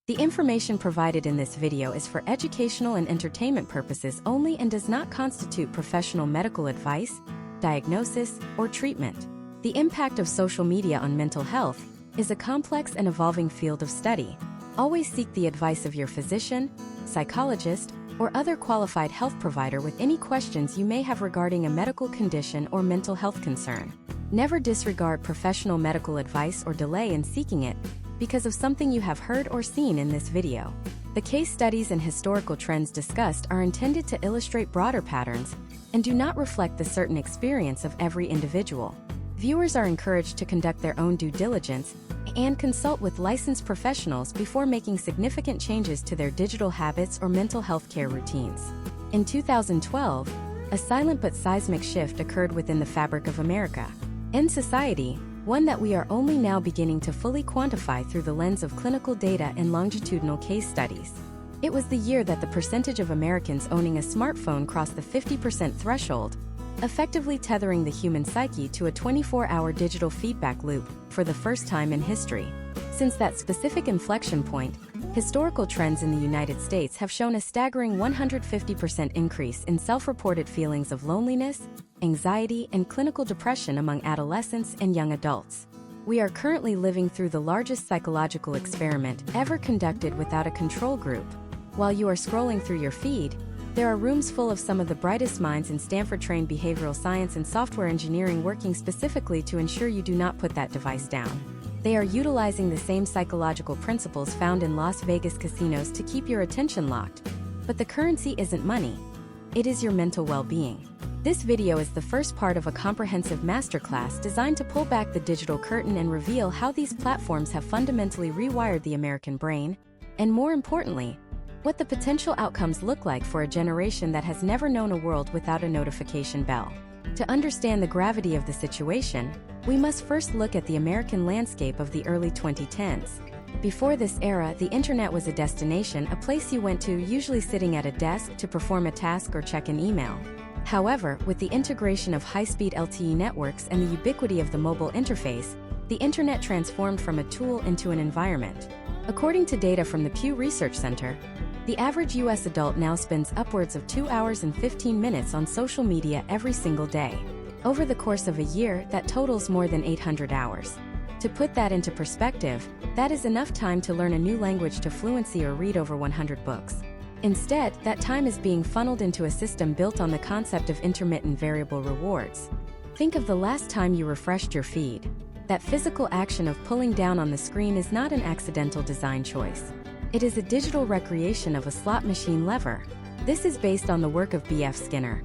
The information provided in this video is for educational and entertainment purposes only and does not constitute professional medical advice, diagnosis, or treatment. The impact of social media on mental health is a complex and evolving field of study. Always seek the advice of your physician, psychologist, or other qualified health provider with any questions you may have regarding a medical condition or mental health concern. Never disregard professional medical advice or delay in seeking it because of something you have heard or seen in this video. The case studies and historical trends discussed are intended to illustrate broader patterns and do not reflect the certain experience of every individual. Viewers are encouraged to conduct their own due diligence and consult with licensed professionals before making significant changes to their digital habits or mental health care routines. In 2012, a silent but seismic shift occurred within the fabric of America and society, one that we are only now beginning to fully quantify through the lens of clinical data and longitudinal case studies. It was the year that the percentage of Americans owning a smartphone crossed the 50% threshold, effectively tethering the human psyche to a 24-hour digital feedback loop for the first time in history. Since that specific inflection point, historical trends in the United States have shown a staggering 150% increase in self-reported feelings of loneliness, anxiety, and clinical depression among adolescents and young adults. We are currently living through the largest psychological experiment ever conducted without a control group. While you are scrolling through your feed, there are rooms full of some of the brightest minds in Stanford-trained behavioral science and software engineering working specifically to ensure you do not put that device down. They are utilizing the same psychological principles found in Las Vegas casinos to keep your attention locked. But the currency isn't money. It is your mental well-being. This video is the first part of a comprehensive masterclass designed to pull back the digital curtain and reveal how these platforms have fundamentally rewired the American brain, and more importantly, what the potential outcomes look like for a generation that has never known a world without a notification bell. To understand the gravity of the situation, we must first look at the American landscape of the early 2010s. Before this era, the internet was a destination, a place you went to, usually sitting at a desk to perform a task or check an email. However, with the integration of high-speed LTE networks and the ubiquity of the mobile interface, the internet transformed from a tool into an environment. According to data from the Pew Research Center, the average U.S. adult now spends upwards of 2 hours and 15 minutes on social media every single day. Over the course of a year, that totals more than 800 hours. To put that into perspective, that is enough time to learn a new language to fluency or read over 100 books. Instead, that time is being funneled into a system built on the concept of intermittent variable rewards. Think of the last time you refreshed your feed. That physical action of pulling down on the screen is not an accidental design choice. It is a digital recreation of a slot machine lever. This is based on the work of B.F. Skinner,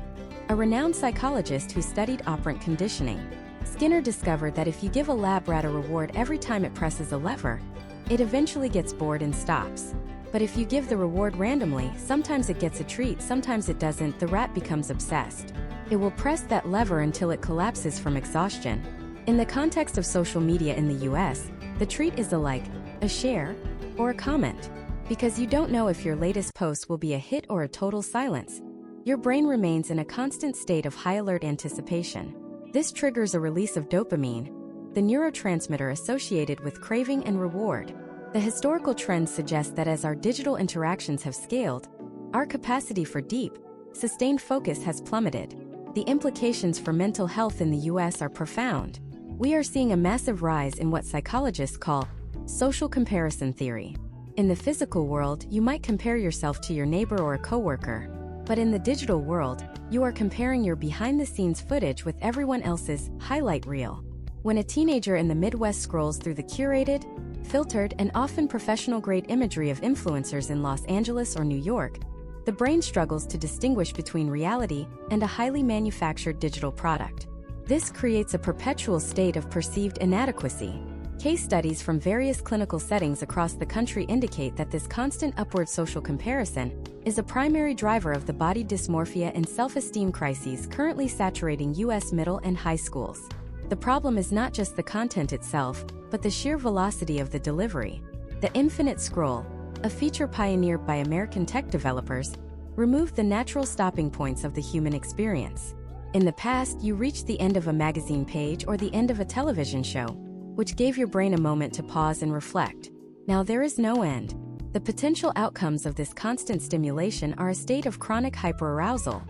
a renowned psychologist who studied operant conditioning. Skinner discovered that if you give a lab rat a reward every time it presses a lever, it eventually gets bored and stops. But if you give the reward randomly, sometimes it gets a treat, sometimes it doesn't, the rat becomes obsessed. It will press that lever until it collapses from exhaustion. In the context of social media in the US, the treat is a like, a share, or a comment. Because you don't know if your latest post will be a hit or a total silence, your brain remains in a constant state of high alert anticipation. This triggers a release of dopamine, the neurotransmitter associated with craving and reward. The historical trends suggest that as our digital interactions have scaled, our capacity for deep, sustained focus has plummeted. The implications for mental health in the US are profound. We are seeing a massive rise in what psychologists call social comparison theory. In the physical world, you might compare yourself to your neighbor or a coworker, but in the digital world, you are comparing your behind-the-scenes footage with everyone else's highlight reel. When a teenager in the Midwest scrolls through the curated, filtered, and often professional-grade imagery of influencers in Los Angeles or New York, the brain struggles to distinguish between reality and a highly manufactured digital product. This creates a perpetual state of perceived inadequacy. Case studies from various clinical settings across the country indicate that this constant upward social comparison is a primary driver of the body dysmorphia and self-esteem crises currently saturating U.S. middle and high schools. The problem is not just the content itself, but the sheer velocity of the delivery. The infinite scroll, a feature pioneered by American tech developers, removed the natural stopping points of the human experience. In the past, you reached the end of a magazine page or the end of a television show, which gave your brain a moment to pause and reflect. Now there is no end. The potential outcomes of this constant stimulation are a state of chronic hyperarousal,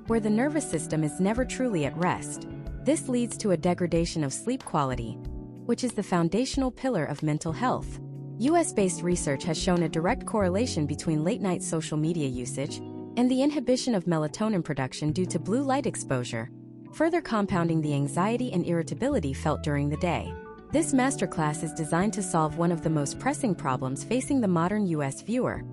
where the nervous system is never truly at rest. This leads to a degradation of sleep quality, which is the foundational pillar of mental health. US-based research has shown a direct correlation between late-night social media usage and the inhibition of melatonin production due to blue light exposure, further compounding the anxiety and irritability felt during the day. This masterclass is designed to solve one of the most pressing problems facing the modern US viewer: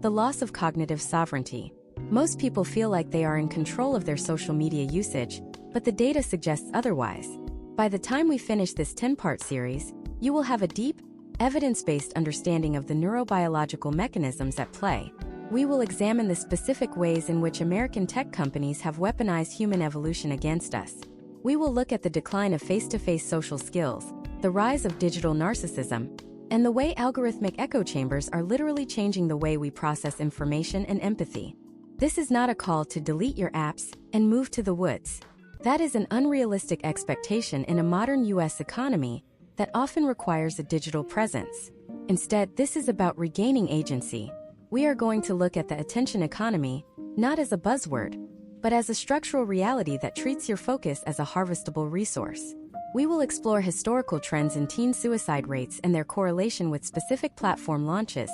the loss of cognitive sovereignty. Most people feel like they are in control of their social media usage, but the data suggests otherwise. By the time we finish this 10-part series, you will have a deep, evidence-based understanding of the neurobiological mechanisms at play. We will examine the specific ways in which American tech companies have weaponized human evolution against us. We will look at the decline of face-to-face social skills, the rise of digital narcissism, and the way algorithmic echo chambers are literally changing the way we process information and empathy. This is not a call to delete your apps and move to the woods. That is an unrealistic expectation in a modern US economy that often requires a digital presence. Instead, this is about regaining agency. We are going to look at the attention economy, not as a buzzword, but as a structural reality that treats your focus as a harvestable resource. We will explore historical trends in teen suicide rates and their correlation with specific platform launches,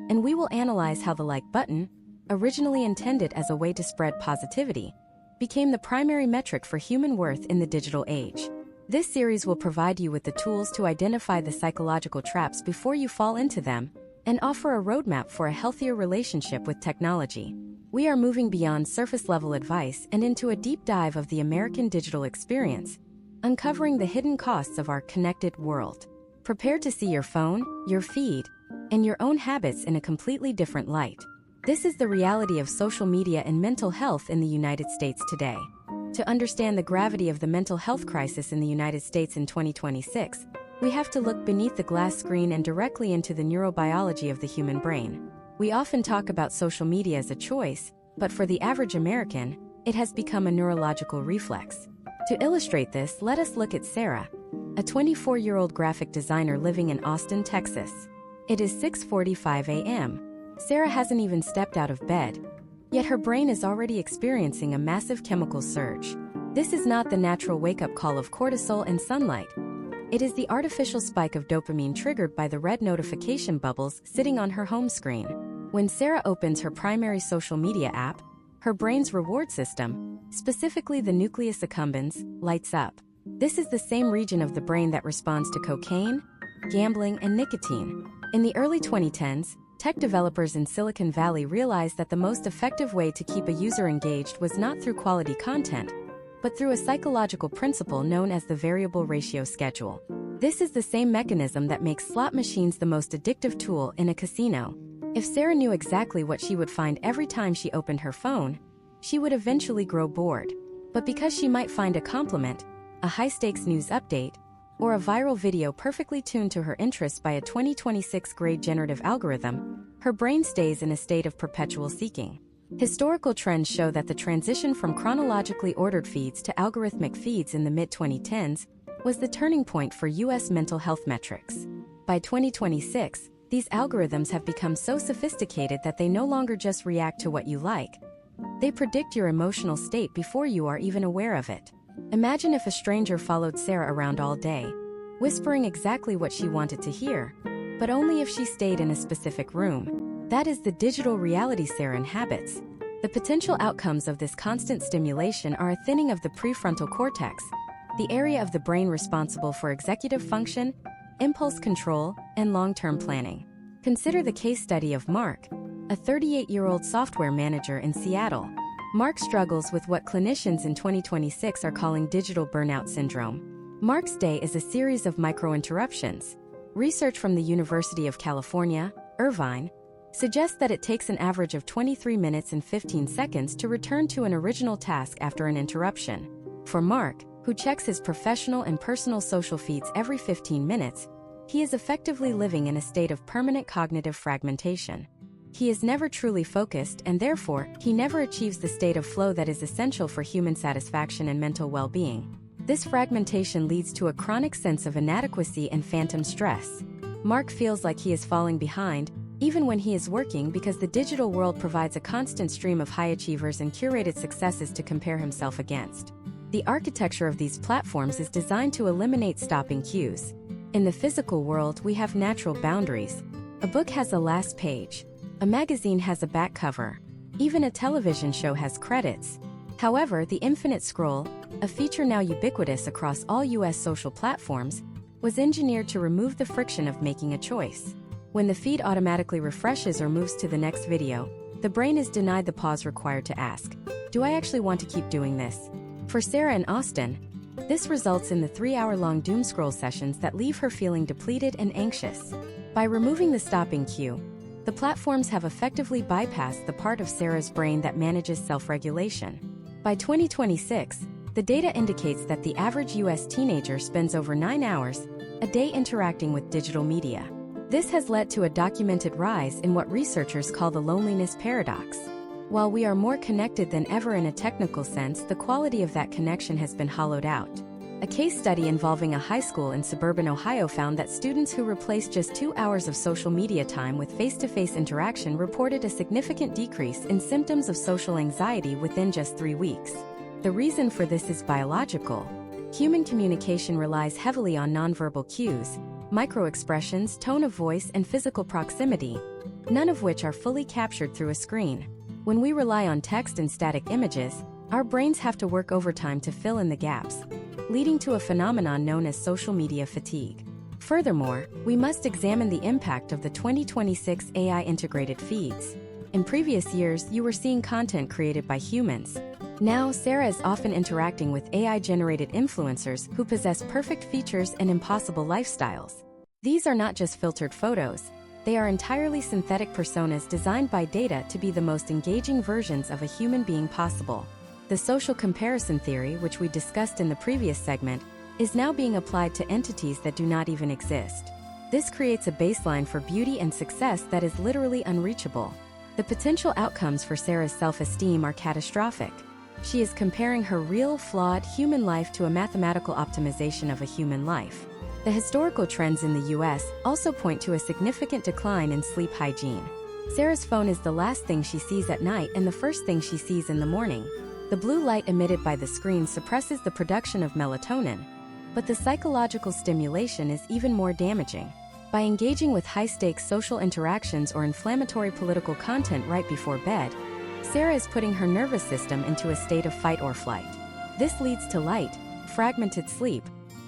and we will analyze how the like button, originally intended as a way to spread positivity, became the primary metric for human worth in the digital age. This series will provide you with the tools to identify the psychological traps before you fall into them, and offer a roadmap for a healthier relationship with technology. We are moving beyond surface-level advice and into a deep dive of the American digital experience, uncovering the hidden costs of our connected world. Prepare to see your phone, your feed, and your own habits in a completely different light. This is the reality of social media and mental health in the United States today. To understand the gravity of the mental health crisis in the United States in 2026, we have to look beneath the glass screen and directly into the neurobiology of the human brain. We often talk about social media as a choice, but for the average American, it has become a neurological reflex. To illustrate this, let us look at Sarah, a 24-year-old graphic designer living in Austin, Texas. It is 6:45 a.m. Sarah hasn't even stepped out of bed, yet her brain is already experiencing a massive chemical surge. This is not the natural wake-up call of cortisol and sunlight. It is the artificial spike of dopamine triggered by the red notification bubbles sitting on her home screen. When Sarah opens her primary social media app, her brain's reward system, specifically the nucleus accumbens, lights up. This is the same region of the brain that responds to cocaine, gambling, and nicotine. In the early 2010s, tech developers in Silicon Valley realized that the most effective way to keep a user engaged was not through quality content, but through a psychological principle known as the variable ratio schedule. This is the same mechanism that makes slot machines the most addictive tool in a casino. If Sarah knew exactly what she would find every time she opened her phone, she would eventually grow bored. But because she might find a compliment, a high-stakes news update, or a viral video perfectly tuned to her interests by a 2026 grade generative algorithm, her brain stays in a state of perpetual seeking. Historical trends show that the transition from chronologically ordered feeds to algorithmic feeds in the mid-2010s was the turning point for US mental health metrics. By 2026, these algorithms have become so sophisticated that they no longer just react to what you like. They predict your emotional state before you are even aware of it. Imagine if a stranger followed Sarah around all day, whispering exactly what she wanted to hear, but only if she stayed in a specific room. That is the digital reality Sarah inhabits. The potential outcomes of this constant stimulation are a thinning of the prefrontal cortex, the area of the brain responsible for executive function, impulse control, and long-term planning. Consider the case study of Mark, a 38-year-old software manager in Seattle. Mark struggles with what clinicians in 2026 are calling digital burnout syndrome. Mark's day is a series of micro-interruptions. Research from the University of California, Irvine, suggests that it takes an average of 23 minutes and 15 seconds to return to an original task after an interruption. For Mark, who checks his professional and personal social feeds every 15 minutes, he is effectively living in a state of permanent cognitive fragmentation. He is never truly focused, and therefore, he never achieves the state of flow that is essential for human satisfaction and mental well-being. This fragmentation leads to a chronic sense of inadequacy and phantom stress. Mark feels like he is falling behind, even when he is working, because the digital world provides a constant stream of high achievers and curated successes to compare himself against. The architecture of these platforms is designed to eliminate stopping cues. In the physical world, we have natural boundaries. A book has a last page. A magazine has a back cover. Even a television show has credits. However, the infinite scroll, a feature now ubiquitous across all US social platforms, was engineered to remove the friction of making a choice. When the feed automatically refreshes or moves to the next video, the brain is denied the pause required to ask, "Do I actually want to keep doing this?" For Sarah and Austin, this results in the 3-hour-long doom scroll sessions that leave her feeling depleted and anxious. By removing the stopping cue, the platforms have effectively bypassed the part of Sarah's brain that manages self-regulation. By 2026, the data indicates that the average US teenager spends over 9 hours a day interacting with digital media. This has led to a documented rise in what researchers call the loneliness paradox. While we are more connected than ever in a technical sense, the quality of that connection has been hollowed out. A case study involving a high school in suburban Ohio found that students who replaced just 2 hours of social media time with face-to-face interaction reported a significant decrease in symptoms of social anxiety within just 3 weeks. The reason for this is biological. Human communication relies heavily on nonverbal cues, microexpressions, tone of voice, and physical proximity, none of which are fully captured through a screen. When we rely on text and static images, our brains have to work overtime to fill in the gaps, leading to a phenomenon known as social media fatigue. Furthermore, we must examine the impact of the 2026 AI integrated feeds. In previous years, you were seeing content created by humans. Now, Sarah is often interacting with AI-generated influencers who possess perfect features and impossible lifestyles. These are not just filtered photos. They are entirely synthetic personas designed by data to be the most engaging versions of a human being possible. The social comparison theory, which we discussed in the previous segment, is now being applied to entities that do not even exist. This creates a baseline for beauty and success that is literally unreachable. The potential outcomes for Sarah's self-esteem are catastrophic. She is comparing her real, flawed human life to a mathematical optimization of a human life. The historical trends in the US also point to a significant decline in sleep hygiene. Sarah's phone is the last thing she sees at night and the first thing she sees in the morning. The blue light emitted by the screen suppresses the production of melatonin, but the psychological stimulation is even more damaging. By engaging with high-stakes social interactions or inflammatory political content right before bed, Sarah is putting her nervous system into a state of fight or flight. This leads to light, fragmented sleep,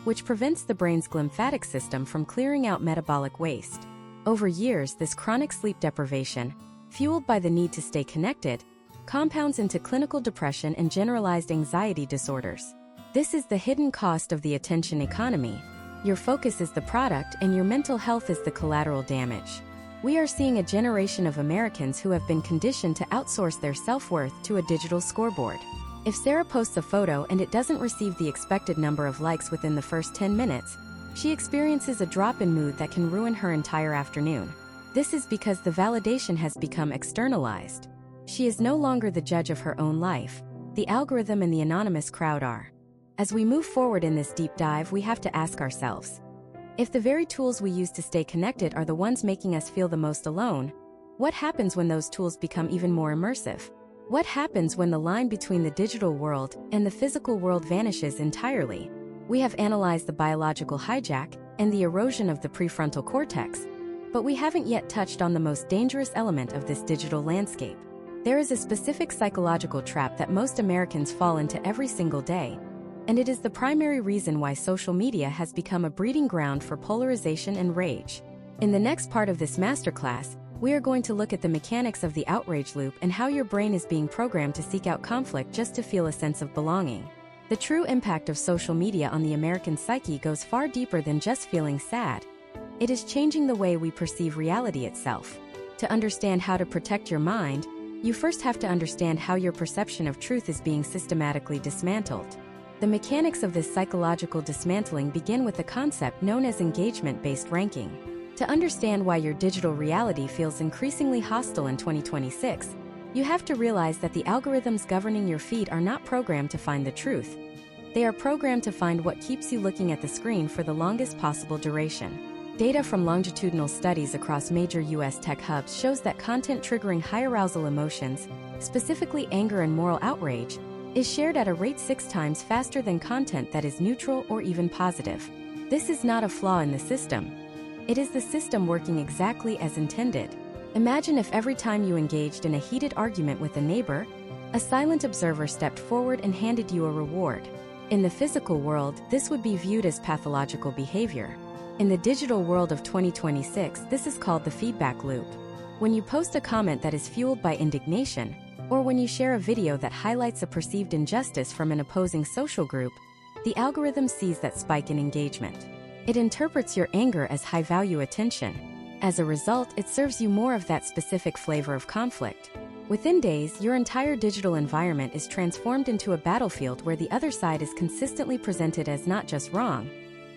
which prevents the brain's glymphatic system from clearing out metabolic waste. Over years, this chronic sleep deprivation, fueled by the need to stay connected, compounds into clinical depression and generalized anxiety disorders. This is the hidden cost of the attention economy. Your focus is the product and your mental health is the collateral damage. We are seeing a generation of Americans who have been conditioned to outsource their self-worth to a digital scoreboard. If Sarah posts a photo and it doesn't receive the expected number of likes within the first 10 minutes, she experiences a drop in mood that can ruin her entire afternoon. This is because the validation has become externalized. She is no longer the judge of her own life. The algorithm and the anonymous crowd are. As we move forward in this deep dive, we have to ask ourselves, if the very tools we use to stay connected are the ones making us feel the most alone, what happens when those tools become even more immersive? What happens when the line between the digital world and the physical world vanishes entirely? We have analyzed the biological hijack and the erosion of the prefrontal cortex, but we haven't yet touched on the most dangerous element of this digital landscape. There is a specific psychological trap that most Americans fall into every single day, and it is the primary reason why social media has become a breeding ground for polarization and rage. In the next part of this masterclass, we are going to look at the mechanics of the outrage loop and how your brain is being programmed to seek out conflict just to feel a sense of belonging. The true impact of social media on the American psyche goes far deeper than just feeling sad. It is changing the way we perceive reality itself. To understand how to protect your mind, you first have to understand how your perception of truth is being systematically dismantled. The mechanics of this psychological dismantling begin with a concept known as engagement-based ranking. To understand why your digital reality feels increasingly hostile in 2026, you have to realize that the algorithms governing your feed are not programmed to find the truth. They are programmed to find what keeps you looking at the screen for the longest possible duration. Data from longitudinal studies across major U.S. tech hubs shows that content triggering high arousal emotions, specifically anger and moral outrage, is shared at a rate 6 times faster than content that is neutral or even positive. This is not a flaw in the system. It is the system working exactly as intended. Imagine if every time you engaged in a heated argument with a neighbor, a silent observer stepped forward and handed you a reward. In the physical world, this would be viewed as pathological behavior. In the digital world of 2026, this is called the feedback loop. When you post a comment that is fueled by indignation, or when you share a video that highlights a perceived injustice from an opposing social group, the algorithm sees that spike in engagement. It interprets your anger as high-value attention. As a result, it serves you more of that specific flavor of conflict. Within days, your entire digital environment is transformed into a battlefield where the other side is consistently presented as not just wrong,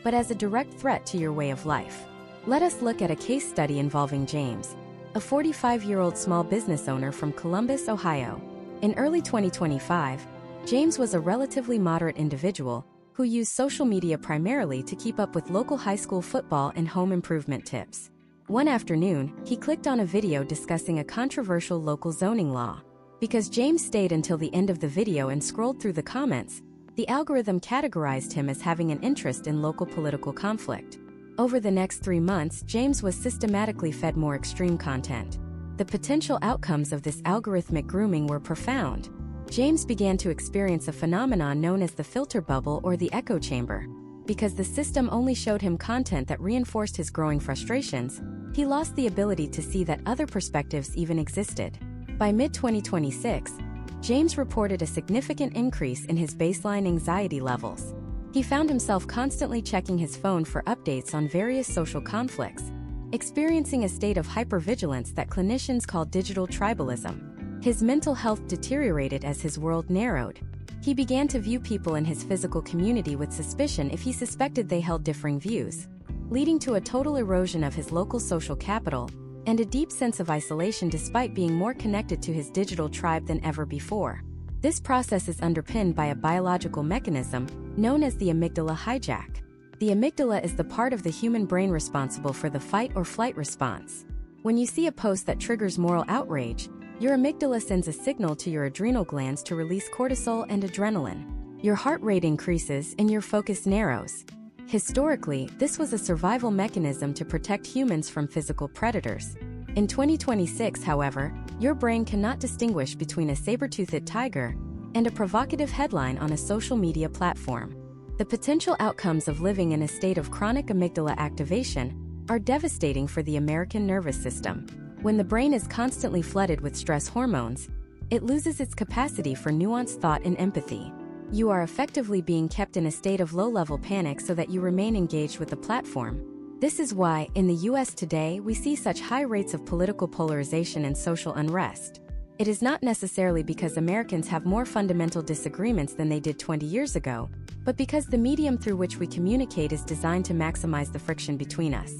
but as a direct threat to your way of life. Let us look at a case study involving James, a 45-year-old small business owner from Columbus, Ohio. In early 2025, James was a relatively moderate individual who used social media primarily to keep up with local high school football and home improvement tips. One afternoon, he clicked on a video discussing a controversial local zoning law. Because James stayed until the end of the video and scrolled through the comments, the algorithm categorized him as having an interest in local political conflict. Over the next 3 months, James was systematically fed more extreme content. The potential outcomes of this algorithmic grooming were profound. James began to experience a phenomenon known as the filter bubble or the echo chamber. Because the system only showed him content that reinforced his growing frustrations, he lost the ability to see that other perspectives even existed. By mid-2026, James reported a significant increase in his baseline anxiety levels. He found himself constantly checking his phone for updates on various social conflicts, experiencing a state of hypervigilance that clinicians call digital tribalism. His mental health deteriorated as his world narrowed. He began to view people in his physical community with suspicion if he suspected they held differing views, leading to a total erosion of his local social capital and a deep sense of isolation despite being more connected to his digital tribe than ever before. This process is underpinned by a biological mechanism known as the amygdala hijack. The amygdala is the part of the human brain responsible for the fight or flight response. When you see a post that triggers moral outrage, your amygdala sends a signal to your adrenal glands to release cortisol and adrenaline. Your heart rate increases and your focus narrows. Historically, this was a survival mechanism to protect humans from physical predators. In 2026, however, your brain cannot distinguish between a saber-toothed tiger and a provocative headline on a social media platform. The potential outcomes of living in a state of chronic amygdala activation are devastating for the American nervous system. When the brain is constantly flooded with stress hormones, it loses its capacity for nuanced thought and empathy. You are effectively being kept in a state of low-level panic so that you remain engaged with the platform. This is why, in the US today, we see such high rates of political polarization and social unrest. It is not necessarily because Americans have more fundamental disagreements than they did 20 years ago, but because the medium through which we communicate is designed to maximize the friction between us.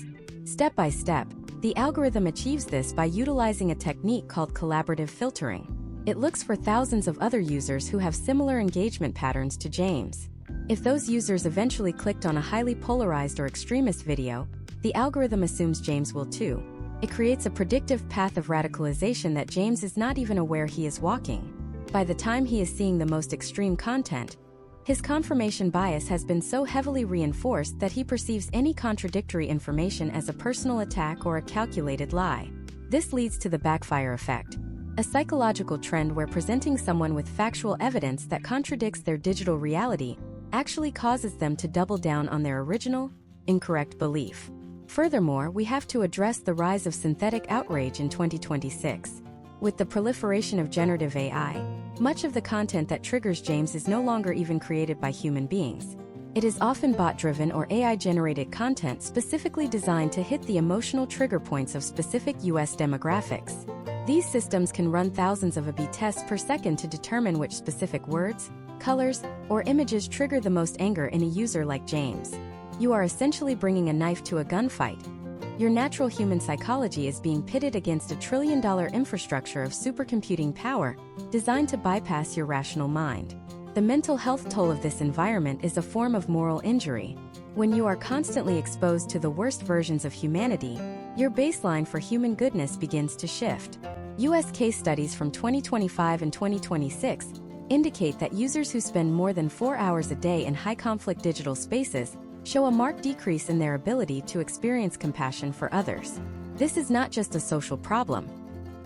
Step by step, the algorithm achieves this by utilizing a technique called collaborative filtering. It looks for thousands of other users who have similar engagement patterns to James. If those users eventually clicked on a highly polarized or extremist video, the algorithm assumes James will too. It creates a predictive path of radicalization that James is not even aware he is walking. By the time he is seeing the most extreme content, his confirmation bias has been so heavily reinforced that he perceives any contradictory information as a personal attack or a calculated lie. This leads to the backfire effect, a psychological trend where presenting someone with factual evidence that contradicts their digital reality actually causes them to double down on their original, incorrect belief. Furthermore, we have to address the rise of synthetic outrage in 2026. With the proliferation of generative AI, much of the content that triggers James is no longer even created by human beings. It is often bot-driven or AI-generated content specifically designed to hit the emotional trigger points of specific US demographics. These systems can run thousands of A/B tests per second to determine which specific words, colors, or images trigger the most anger in a user like James. You are essentially bringing a knife to a gunfight. Your natural human psychology is being pitted against a trillion-dollar infrastructure of supercomputing power designed to bypass your rational mind. The mental health toll of this environment is a form of moral injury. When you are constantly exposed to the worst versions of humanity, your baseline for human goodness begins to shift. U.S. case studies from 2025 and 2026 indicate that users who spend more than 4 hours a day in high-conflict digital spaces show a marked decrease in their ability to experience compassion for others. This is not just a social problem.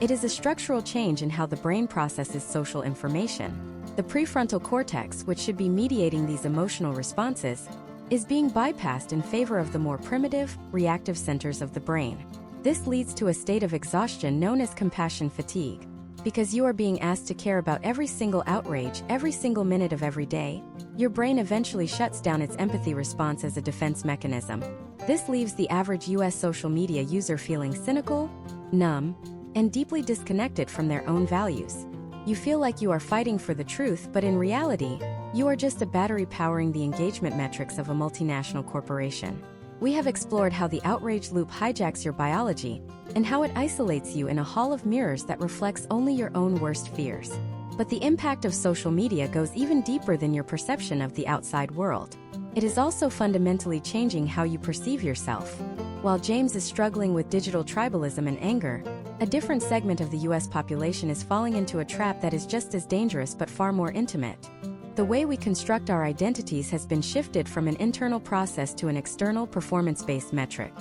It is a structural change in how the brain processes social information. The prefrontal cortex, which should be mediating these emotional responses, is being bypassed in favor of the more primitive, reactive centers of the brain. This leads to a state of exhaustion known as compassion fatigue. Because you are being asked to care about every single outrage, every single minute of every day, your brain eventually shuts down its empathy response as a defense mechanism. This leaves the average US social media user feeling cynical, numb, and deeply disconnected from their own values. You feel like you are fighting for the truth, but in reality, you are just a battery powering the engagement metrics of a multinational corporation. We have explored how the outrage loop hijacks your biology and how it isolates you in a hall of mirrors that reflects only your own worst fears. But the impact of social media goes even deeper than your perception of the outside world. It is also fundamentally changing how you perceive yourself. While James is struggling with digital tribalism and anger, a different segment of the US population is falling into a trap that is just as dangerous but far more intimate. The way we construct our identities has been shifted from an internal process to an external performance-based metric.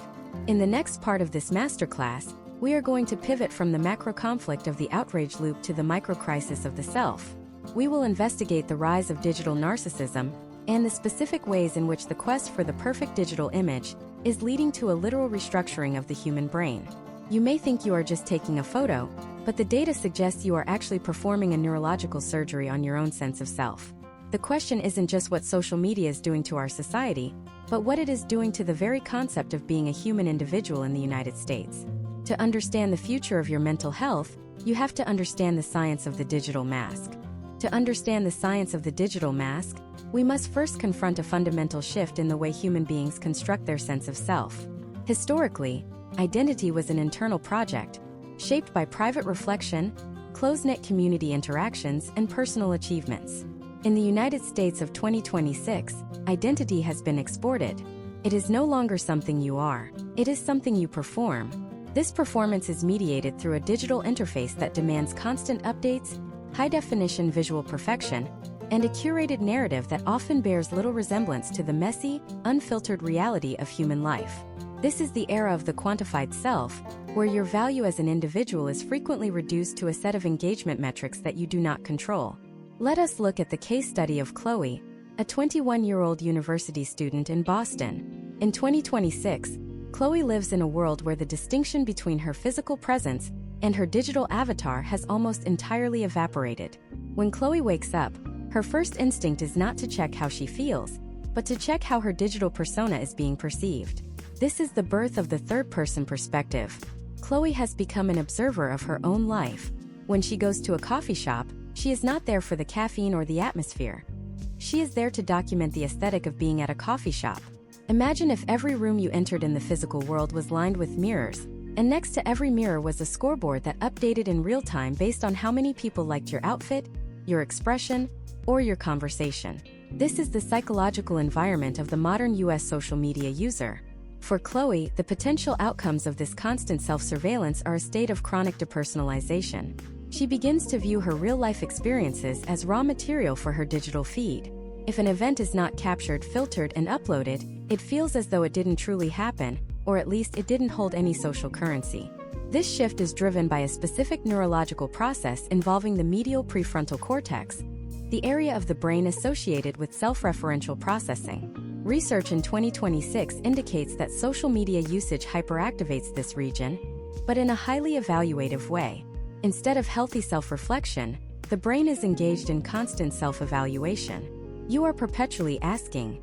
In the next part of this masterclass, we are going to pivot from the macro conflict of the outrage loop to the micro crisis of the self. We will investigate the rise of digital narcissism and the specific ways in which the quest for the perfect digital image is leading to a literal restructuring of the human brain. You may think you are just taking a photo, but the data suggests you are actually performing a neurological surgery on your own sense of self. The question isn't just what social media is doing to our society, but what it is doing to the very concept of being a human individual in the United States. To understand the future of your mental health, you have to understand the science of the digital mask. To understand the science of the digital mask, we must first confront a fundamental shift in the way human beings construct their sense of self. Historically, identity was an internal project, shaped by private reflection, close-knit community interactions, and personal achievements. In the United States of 2026, identity has been exported. It is no longer something you are. It is something you perform. This performance is mediated through a digital interface that demands constant updates, high-definition visual perfection, and a curated narrative that often bears little resemblance to the messy, unfiltered reality of human life. This is the era of the quantified self, where your value as an individual is frequently reduced to a set of engagement metrics that you do not control. Let us look at the case study of Chloe, a 21-year-old university student in Boston. In 2026, Chloe lives in a world where the distinction between her physical presence and her digital avatar has almost entirely evaporated. When Chloe wakes up, her first instinct is not to check how she feels, but to check how her digital persona is being perceived. This is the birth of the third-person perspective. Chloe has become an observer of her own life. When she goes to a coffee shop, she is not there for the caffeine or the atmosphere. She is there to document the aesthetic of being at a coffee shop. Imagine if every room you entered in the physical world was lined with mirrors, and next to every mirror was a scoreboard that updated in real time based on how many people liked your outfit, your expression, or your conversation. This is the psychological environment of the modern US social media user. For Chloe, the potential outcomes of this constant self-surveillance are a state of chronic depersonalization. She begins to view her real-life experiences as raw material for her digital feed. If an event is not captured, filtered, and uploaded, it feels as though it didn't truly happen, or at least it didn't hold any social currency. This shift is driven by a specific neurological process involving the medial prefrontal cortex, the area of the brain associated with self-referential processing. Research in 2026 indicates that social media usage hyperactivates this region, but in a highly evaluative way. Instead of healthy self-reflection, the brain is engaged in constant self-evaluation. You are perpetually asking,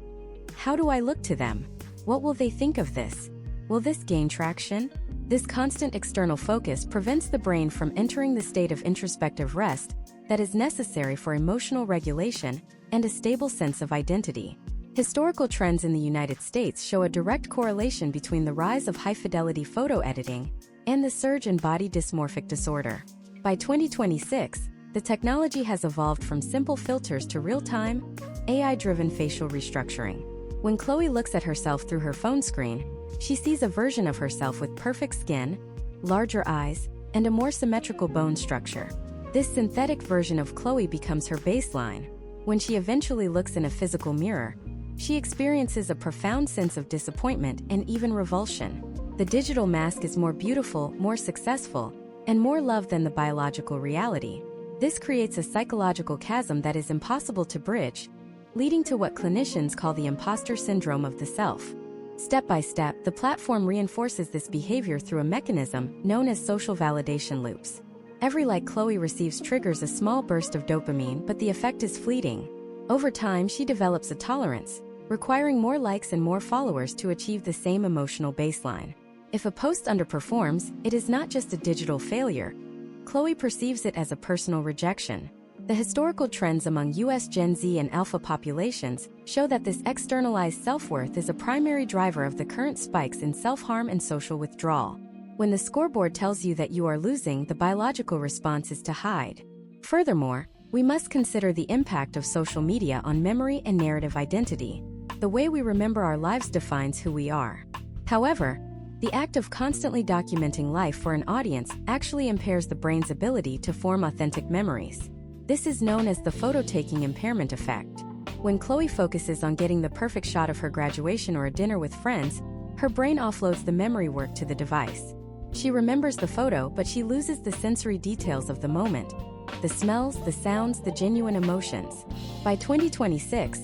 how do I look to them? What will they think of this? Will this gain traction? This constant external focus prevents the brain from entering the state of introspective rest that is necessary for emotional regulation and a stable sense of identity. Historical trends in the United States show a direct correlation between the rise of high-fidelity photo editing and the surge in body dysmorphic disorder. By 2026, the technology has evolved from simple filters to real-time, AI-driven facial restructuring. When Chloe looks at herself through her phone screen, she sees a version of herself with perfect skin, larger eyes, and a more symmetrical bone structure. This synthetic version of Chloe becomes her baseline. When she eventually looks in a physical mirror, she experiences a profound sense of disappointment and even revulsion. The digital mask is more beautiful, more successful, and more loved than the biological reality. This creates a psychological chasm that is impossible to bridge, leading to what clinicians call the imposter syndrome of the self. Step by step, the platform reinforces this behavior through a mechanism known as social validation loops. Every like Chloe receives triggers a small burst of dopamine, but the effect is fleeting. Over time, she develops a tolerance, requiring more likes and more followers to achieve the same emotional baseline. If a post underperforms, it is not just a digital failure. Chloe perceives it as a personal rejection. The historical trends among US Gen Z and Alpha populations show that this externalized self-worth is a primary driver of the current spikes in self-harm and social withdrawal. When the scoreboard tells you that you are losing, the biological response is to hide. Furthermore, we must consider the impact of social media on memory and narrative identity. The way we remember our lives defines who we are. However, the act of constantly documenting life for an audience actually impairs the brain's ability to form authentic memories. This is known as the photo-taking impairment effect. When Chloe focuses on getting the perfect shot of her graduation or a dinner with friends, her brain offloads the memory work to the device. She remembers the photo, but she loses the sensory details of the moment: the smells, the sounds, the genuine emotions. By 2026,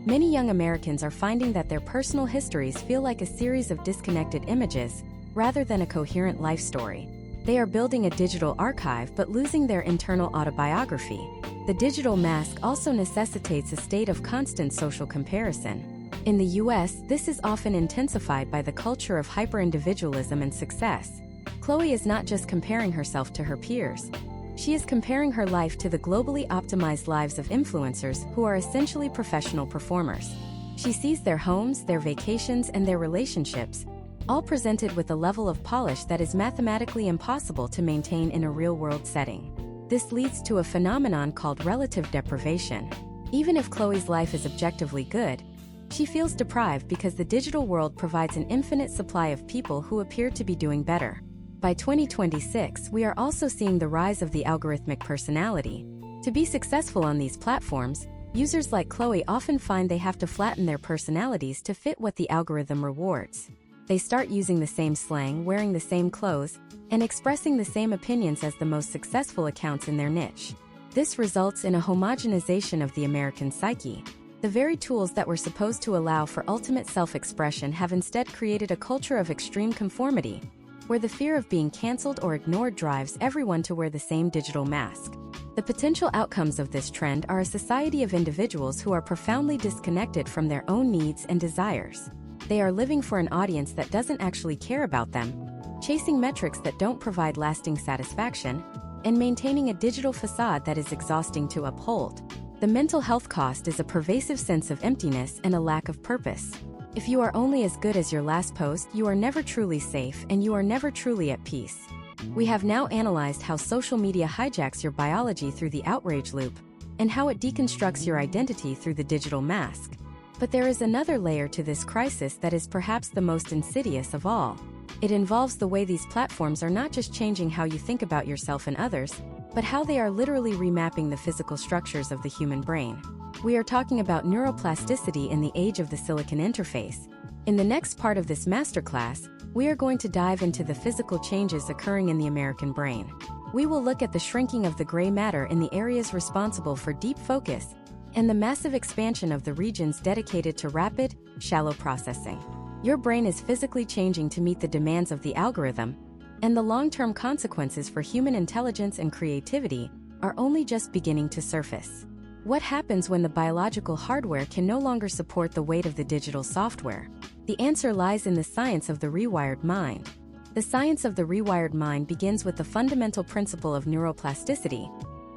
many young Americans are finding that their personal histories feel like a series of disconnected images, rather than a coherent life story. They are building a digital archive but losing their internal autobiography. The digital mask also necessitates a state of constant social comparison. In the US, this is often intensified by the culture of hyper-individualism and success. Chloe is not just comparing herself to her peers. She is comparing her life to the globally optimized lives of influencers who are essentially professional performers. She sees their homes, their vacations, and their relationships, all presented with a level of polish that is mathematically impossible to maintain in a real-world setting. This leads to a phenomenon called relative deprivation. Even if Chloe's life is objectively good, she feels deprived because the digital world provides an infinite supply of people who appear to be doing better. By 2026, we are also seeing the rise of the algorithmic personality. To be successful on these platforms, users like Chloe often find they have to flatten their personalities to fit what the algorithm rewards. They start using the same slang, wearing the same clothes, and expressing the same opinions as the most successful accounts in their niche. This results in a homogenization of the American psyche. The very tools that were supposed to allow for ultimate self-expression have instead created a culture of extreme conformity, where the fear of being canceled or ignored drives everyone to wear the same digital mask. The potential outcomes of this trend are a society of individuals who are profoundly disconnected from their own needs and desires. They are living for an audience that doesn't actually care about them, chasing metrics that don't provide lasting satisfaction, and maintaining a digital facade that is exhausting to uphold. The mental health cost is a pervasive sense of emptiness and a lack of purpose. If you are only as good as your last post, you are never truly safe and you are never truly at peace. We have now analyzed how social media hijacks your biology through the outrage loop, and how it deconstructs your identity through the digital mask. But there is another layer to this crisis that is perhaps the most insidious of all. It involves the way these platforms are not just changing how you think about yourself and others, but how they are literally remapping the physical structures of the human brain. We are talking about neuroplasticity in the age of the silicon interface. In the next part of this masterclass, we are going to dive into the physical changes occurring in the American brain. We will look at the shrinking of the gray matter in the areas responsible for deep focus, and the massive expansion of the regions dedicated to rapid, shallow processing. Your brain is physically changing to meet the demands of the algorithm, and the long-term consequences for human intelligence and creativity are only just beginning to surface. What happens when the biological hardware can no longer support the weight of the digital software? The answer lies in the science of the rewired mind. The science of the rewired mind begins with the fundamental principle of neuroplasticity,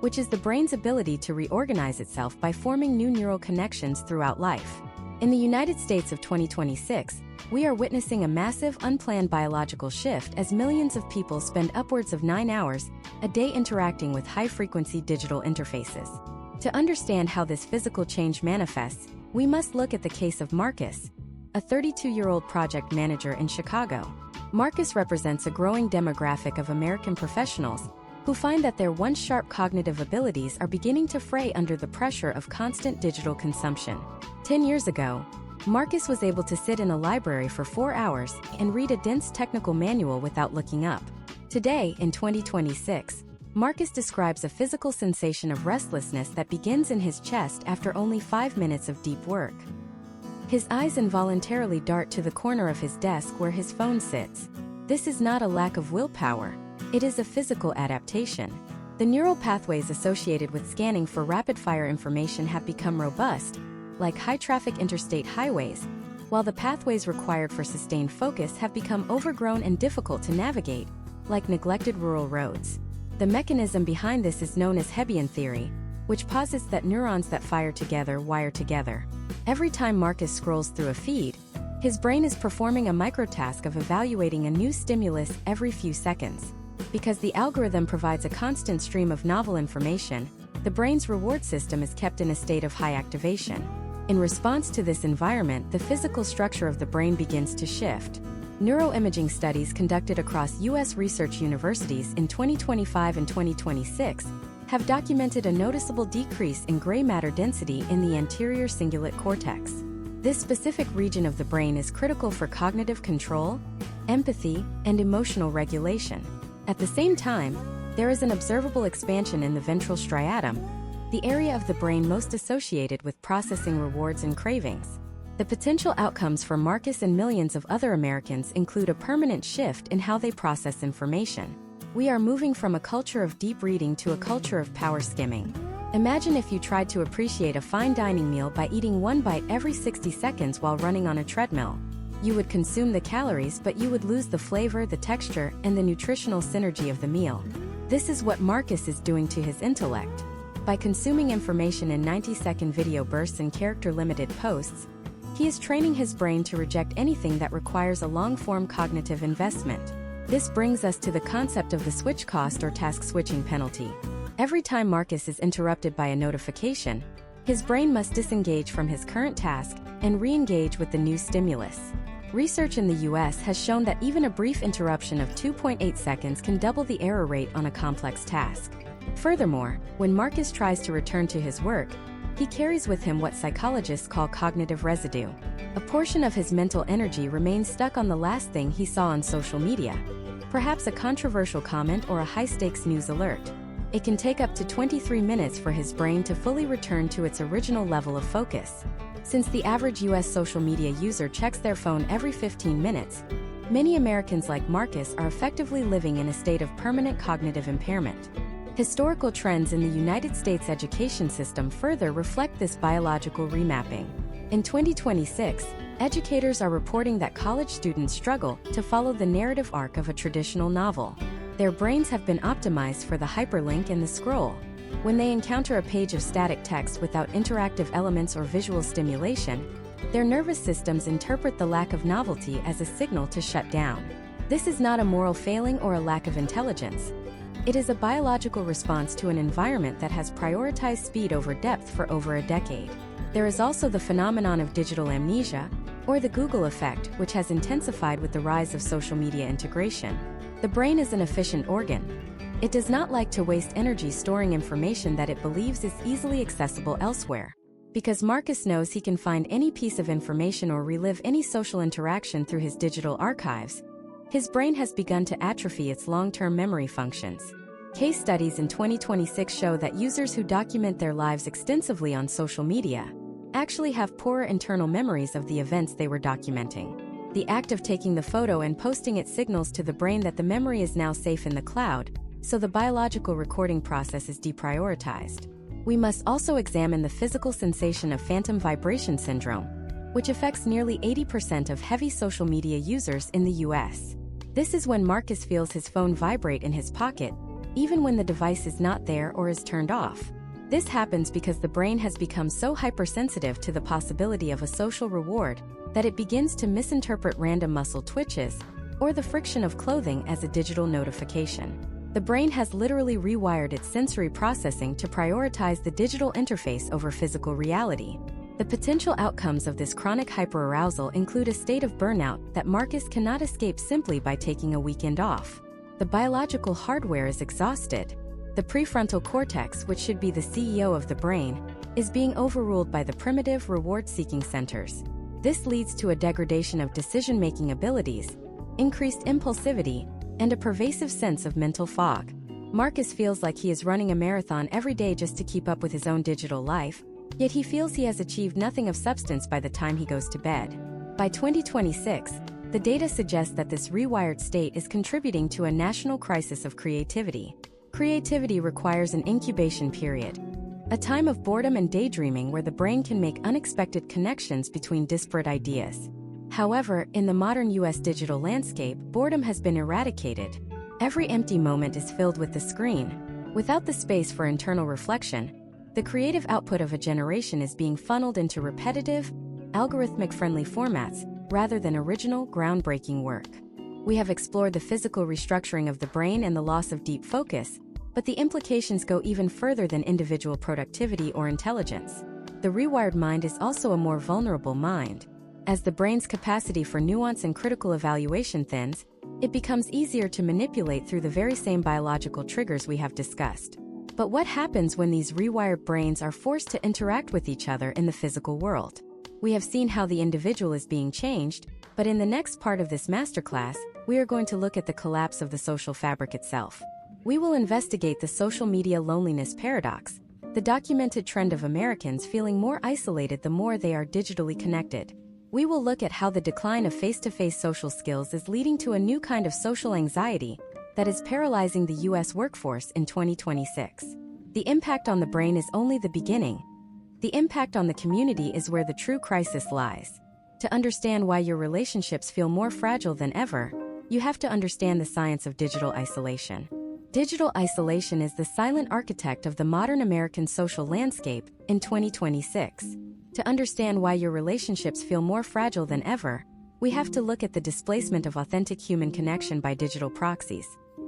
which is the brain's ability to reorganize itself by forming new neural connections throughout life. In the United States of 2026, we are witnessing a massive, unplanned biological shift as millions of people spend upwards of 9 hours a day interacting with high-frequency digital interfaces. To understand how this physical change manifests, we must look at the case of Marcus, a 32-year-old project manager in Chicago. Marcus represents a growing demographic of American professionals who find that their once sharp cognitive abilities are beginning to fray under the pressure of constant digital consumption. 10 years ago, Marcus was able to sit in a library for 4 hours and read a dense technical manual without looking up. Today, in 2026, Marcus describes a physical sensation of restlessness that begins in his chest after only 5 minutes of deep work. His eyes involuntarily dart to the corner of his desk where his phone sits. This is not a lack of willpower. It is a physical adaptation. The neural pathways associated with scanning for rapid-fire information have become robust, like high-traffic interstate highways, while the pathways required for sustained focus have become overgrown and difficult to navigate, like neglected rural roads. The mechanism behind this is known as Hebbian theory, which posits that neurons that fire together wire together. Every time Marcus scrolls through a feed, his brain is performing a microtask of evaluating a new stimulus every few seconds. Because the algorithm provides a constant stream of novel information, the brain's reward system is kept in a state of high activation. In response to this environment, the physical structure of the brain begins to shift. Neuroimaging studies conducted across U.S. research universities in 2025 and 2026 have documented a noticeable decrease in gray matter density in the anterior cingulate cortex. This specific region of the brain is critical for cognitive control, empathy, and emotional regulation. At the same time, there is an observable expansion in the ventral striatum, the area of the brain most associated with processing rewards and cravings. The potential outcomes for Marcus and millions of other Americans include a permanent shift in how they process information. We are moving from a culture of deep reading to a culture of power skimming. Imagine if you tried to appreciate a fine dining meal by eating one bite every 60 seconds while running on a treadmill. You would consume the calories, but you would lose the flavor, the texture, and the nutritional synergy of the meal. This is what Marcus is doing to his intellect. By consuming information in 90-second video bursts and character-limited posts, he is training his brain to reject anything that requires a long-form cognitive investment. This brings us to the concept of the switch cost or task switching penalty. Every time Marcus is interrupted by a notification, his brain must disengage from his current task and re-engage with the new stimulus. Research in the US has shown that even a brief interruption of 2.8 seconds can double the error rate on a complex task. Furthermore, when Marcus tries to return to his work, he carries with him what psychologists call cognitive residue. A portion of his mental energy remains stuck on the last thing he saw on social media, perhaps a controversial comment or a high-stakes news alert. It can take up to 23 minutes for his brain to fully return to its original level of focus. Since the average US social media user checks their phone every 15 minutes, many Americans like Marcus are effectively living in a state of permanent cognitive impairment. Historical trends in the United States education system further reflect this biological remapping. In 2026, educators are reporting that college students struggle to follow the narrative arc of a traditional novel. Their brains have been optimized for the hyperlink and the scroll. When they encounter a page of static text without interactive elements or visual stimulation, their nervous systems interpret the lack of novelty as a signal to shut down. This is not a moral failing or a lack of intelligence. It is a biological response to an environment that has prioritized speed over depth for over a decade. There is also the phenomenon of digital amnesia, or the Google effect, which has intensified with the rise of social media integration. The brain is an efficient organ. It does not like to waste energy storing information that it believes is easily accessible elsewhere. Because Marcus knows he can find any piece of information or relive any social interaction through his digital archives, his brain has begun to atrophy its long-term memory functions. Case studies in 2026 show that users who document their lives extensively on social media actually have poorer internal memories of the events they were documenting. The act of taking the photo and posting it signals to the brain that the memory is now safe in the cloud, so the biological recording process is deprioritized. We must also examine the physical sensation of phantom vibration syndrome, which affects nearly 80% of heavy social media users in the US. This is when Marcus feels his phone vibrate in his pocket, even when the device is not there or is turned off. This happens because the brain has become so hypersensitive to the possibility of a social reward that it begins to misinterpret random muscle twitches or the friction of clothing as a digital notification. The brain has literally rewired its sensory processing to prioritize the digital interface over physical reality. The potential outcomes of this chronic hyperarousal include a state of burnout that Marcus cannot escape simply by taking a weekend off. The biological hardware is exhausted. The prefrontal cortex, which should be the CEO of the brain, is being overruled by the primitive reward-seeking centers. This leads to a degradation of decision-making abilities, increased impulsivity, and a pervasive sense of mental fog. Marcus feels like he is running a marathon every day just to keep up with his own digital life, yet he feels he has achieved nothing of substance by the time he goes to bed. By 2026, the data suggests that this rewired state is contributing to a national crisis of creativity. Creativity requires an incubation period, a time of boredom and daydreaming where the brain can make unexpected connections between disparate ideas. However, in the modern US digital landscape, boredom has been eradicated. Every empty moment is filled with the screen. Without the space for internal reflection, the creative output of a generation is being funneled into repetitive, algorithmic-friendly formats rather than original, groundbreaking work. We have explored the physical restructuring of the brain and the loss of deep focus, but the implications go even further than individual productivity or intelligence. The rewired mind is also a more vulnerable mind. As the brain's capacity for nuance and critical evaluation thins, it becomes easier to manipulate through the very same biological triggers we have discussed. But what happens when these rewired brains are forced to interact with each other in the physical world? We have seen how the individual is being changed, but in the next part of this masterclass, we are going to look at the collapse of the social fabric itself. We will investigate the social media loneliness paradox, the documented trend of Americans feeling more isolated the more they are digitally connected. We will look at how the decline of face-to-face social skills is leading to a new kind of social anxiety that is paralyzing the US workforce in 2026. The impact on the brain is only the beginning. The impact on the community is where the true crisis lies. To understand why your relationships feel more fragile than ever, you have to understand the science of digital isolation. Digital isolation is the silent architect of the modern American social landscape in 2026. To understand why your relationships feel more fragile than ever, we have to look at the displacement of authentic human connection by digital proxies.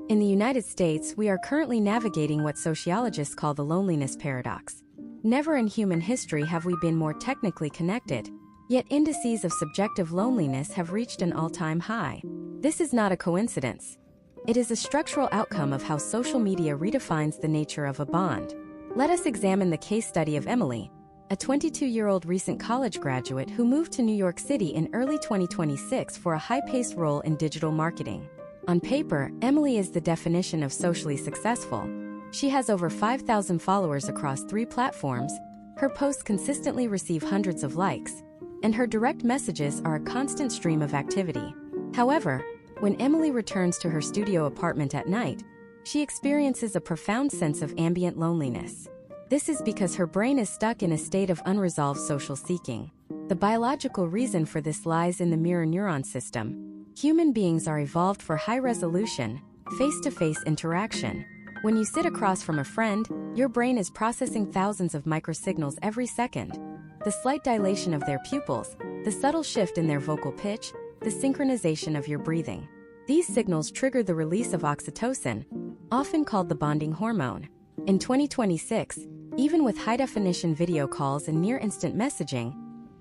In the United States, we are currently navigating what sociologists call the loneliness paradox. Never in human history have we been more technically connected, yet indices of subjective loneliness have reached an all-time high. This is not a coincidence. It is a structural outcome of how social media redefines the nature of a bond. Let us examine the case study of Emily, a 22-year-old recent college graduate who moved to New York City in early 2026 for a high-paced role in digital marketing. On paper, Emily is the definition of socially successful. She has over 5,000 followers across 3 platforms, her posts consistently receive hundreds of likes, and her direct messages are a constant stream of activity. However, when Emily returns to her studio apartment at night, she experiences a profound sense of ambient loneliness. This is because her brain is stuck in a state of unresolved social seeking. The biological reason for this lies in the mirror neuron system. Human beings are evolved for high-resolution, face-to-face interaction. When you sit across from a friend, your brain is processing thousands of microsignals every second. The slight dilation of their pupils, the subtle shift in their vocal pitch, the synchronization of your breathing. These signals trigger the release of oxytocin, often called the bonding hormone. In 2026, even with high-definition video calls and near-instant messaging,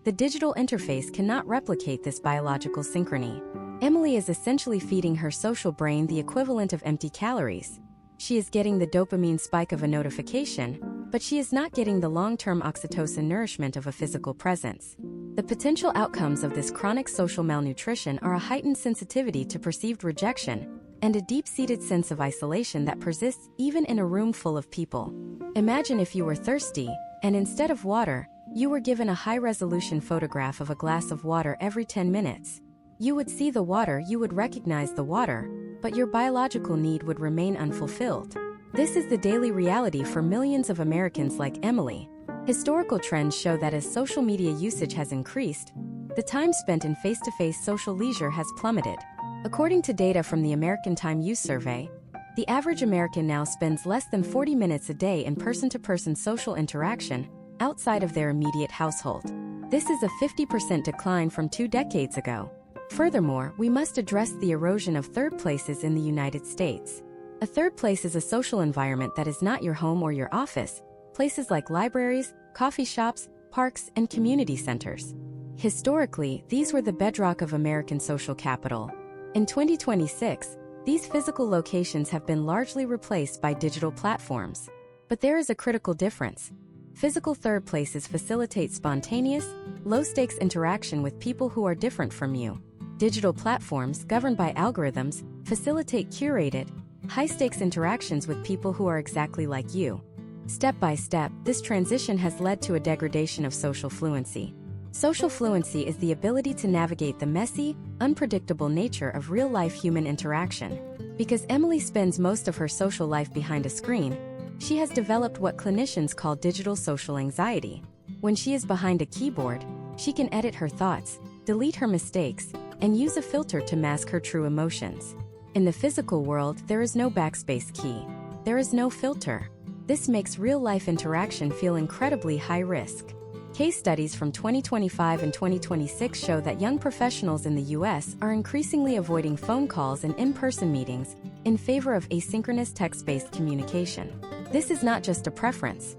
the digital interface cannot replicate this biological synchrony. Emily is essentially feeding her social brain the equivalent of empty calories. She is getting the dopamine spike of a notification, but she is not getting the long-term oxytocin nourishment of a physical presence. The potential outcomes of this chronic social malnutrition are a heightened sensitivity to perceived rejection and a deep-seated sense of isolation that persists even in a room full of people. Imagine if you were thirsty, and instead of water, you were given a high-resolution photograph of a glass of water every 10 minutes. You would see the water, you would recognize the water, but your biological need would remain unfulfilled. This is the daily reality for millions of Americans like Emily. Historical trends show that as social media usage has increased, the time spent in face-to-face social leisure has plummeted. According to data from the American Time Use Survey, the average American now spends less than 40 minutes a day in person-to-person social interaction outside of their immediate household. This is a 50% decline from 2 decades ago. Furthermore, we must address the erosion of third places in the United States. A third place is a social environment that is not your home or your office. Places like libraries, coffee shops, parks, and community centers. Historically, these were the bedrock of American social capital. In 2026, these physical locations have been largely replaced by digital platforms. But there is a critical difference. Physical third places facilitate spontaneous, low-stakes interaction with people who are different from you. Digital platforms, governed by algorithms, facilitate curated, high-stakes interactions with people who are exactly like you. Step by step, this transition has led to a degradation of social fluency. Social fluency is the ability to navigate the messy, unpredictable nature of real-life human interaction. Because Emily spends most of her social life behind a screen, she has developed what clinicians call digital social anxiety. When she is behind a keyboard, she can edit her thoughts, delete her mistakes, and use a filter to mask her true emotions. In the physical world, there is no backspace key. There is no filter. This makes real-life interaction feel incredibly high risk. Case studies from 2025 and 2026 show that young professionals in the US are increasingly avoiding phone calls and in-person meetings in favor of asynchronous text-based communication. This is not just a preference.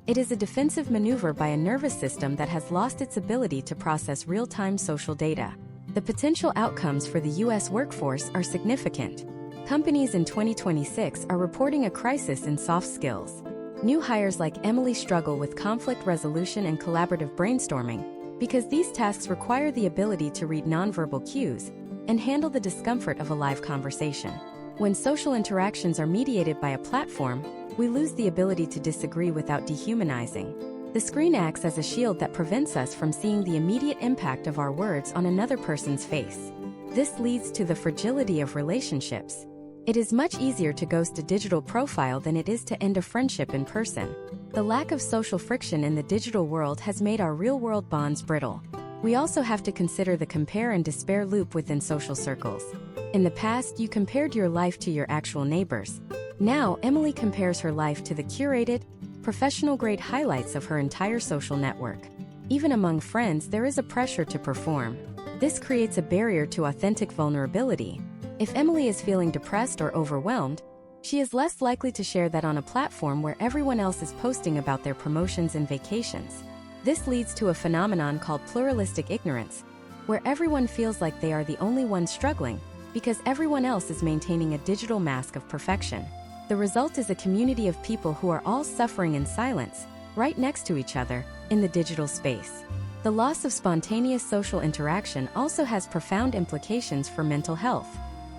It is a defensive maneuver by a nervous system that has lost its ability to process real-time social data. The potential outcomes for the US workforce are significant. Companies in 2026 are reporting a crisis in soft skills. New hires like Emily struggle with conflict resolution and collaborative brainstorming because these tasks require the ability to read nonverbal cues and handle the discomfort of a live conversation. When social interactions are mediated by a platform, we lose the ability to disagree without dehumanizing. The screen acts as a shield that prevents us from seeing the immediate impact of our words on another person's face. This leads to the fragility of relationships. It is much easier to ghost a digital profile than it is to end a friendship in person. The lack of social friction in the digital world has made our real-world bonds brittle. We also have to consider the compare and despair loop within social circles. In the past, you compared your life to your actual neighbors. Now, Emily compares her life to the curated, professional-grade highlights of her entire social network. Even among friends, there is a pressure to perform. This creates a barrier to authentic vulnerability. If Emily is feeling depressed or overwhelmed, she is less likely to share that on a platform where everyone else is posting about their promotions and vacations. This leads to a phenomenon called pluralistic ignorance, where everyone feels like they are the only one struggling because everyone else is maintaining a digital mask of perfection. The result is a community of people who are all suffering in silence, right next to each other, in the digital space. The loss of spontaneous social interaction also has profound implications for mental health.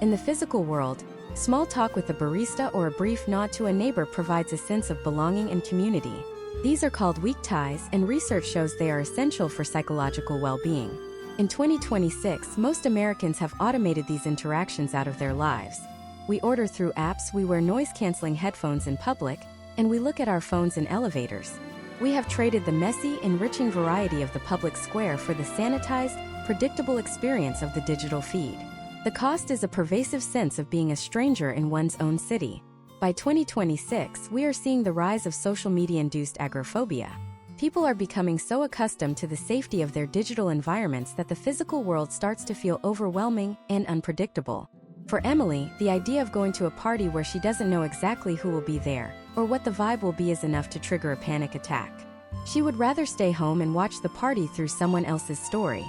In the physical world, small talk with a barista or a brief nod to a neighbor provides a sense of belonging and community. These are called weak ties, and research shows they are essential for psychological well-being. In 2026, most Americans have automated these interactions out of their lives. We order through apps, we wear noise-canceling headphones in public, and we look at our phones in elevators. We have traded the messy, enriching variety of the public square for the sanitized, predictable experience of the digital feed. The cost is a pervasive sense of being a stranger in one's own city. By 2026, we are seeing the rise of social media-induced agoraphobia. People are becoming so accustomed to the safety of their digital environments that the physical world starts to feel overwhelming and unpredictable. For Emily, the idea of going to a party where she doesn't know exactly who will be there, or what the vibe will be, is enough to trigger a panic attack. She would rather stay home and watch the party through someone else's story.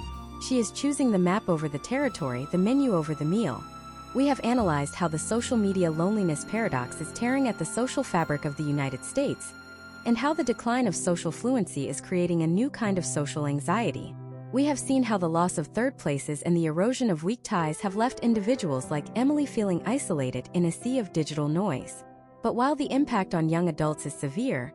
She is choosing the map over the territory, the menu over the meal. We have analyzed how the social media loneliness paradox is tearing at the social fabric of the United States, and how the decline of social fluency is creating a new kind of social anxiety. We have seen how the loss of third places and the erosion of weak ties have left individuals like Emily feeling isolated in a sea of digital noise. But while the impact on young adults is severe,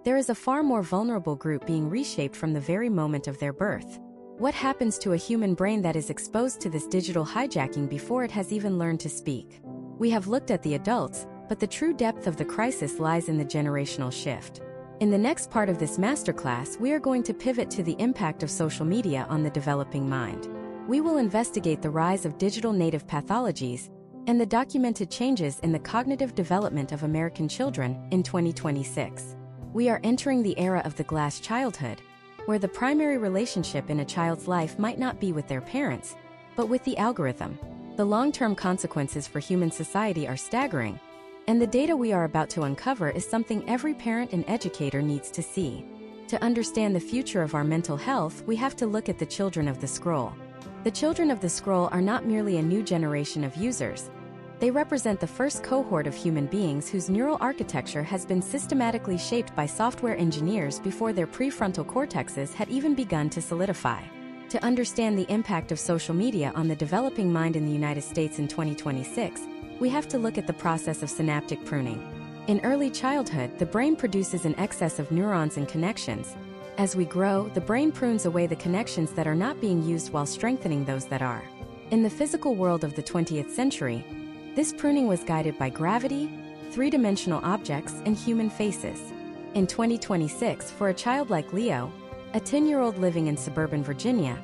there is a far more vulnerable group being reshaped from the very moment of their birth. What happens to a human brain that is exposed to this digital hijacking before it has even learned to speak? We have looked at the adults, but the true depth of the crisis lies in the generational shift. In the next part of this masterclass, we are going to pivot to the impact of social media on the developing mind. We will investigate the rise of digital native pathologies and the documented changes in the cognitive development of American children in 2026. We are entering the era of the glass childhood, where the primary relationship in a child's life might not be with their parents, but with the algorithm. The long-term consequences for human society are staggering, and the data we are about to uncover is something every parent and educator needs to see. To understand the future of our mental health, we have to look at the children of the scroll. The children of the scroll are not merely a new generation of users. They represent the first cohort of human beings whose neural architecture has been systematically shaped by software engineers before their prefrontal cortexes had even begun to solidify. To understand the impact of social media on the developing mind in the United States in 2026, we have to look at the process of synaptic pruning. In early childhood, the brain produces an excess of neurons and connections. As we grow, the brain prunes away the connections that are not being used while strengthening those that are. In the physical world of the 20th century, this pruning was guided by gravity, three-dimensional objects, and human faces. In 2026, for a child like Leo, a 10-year-old living in suburban Virginia,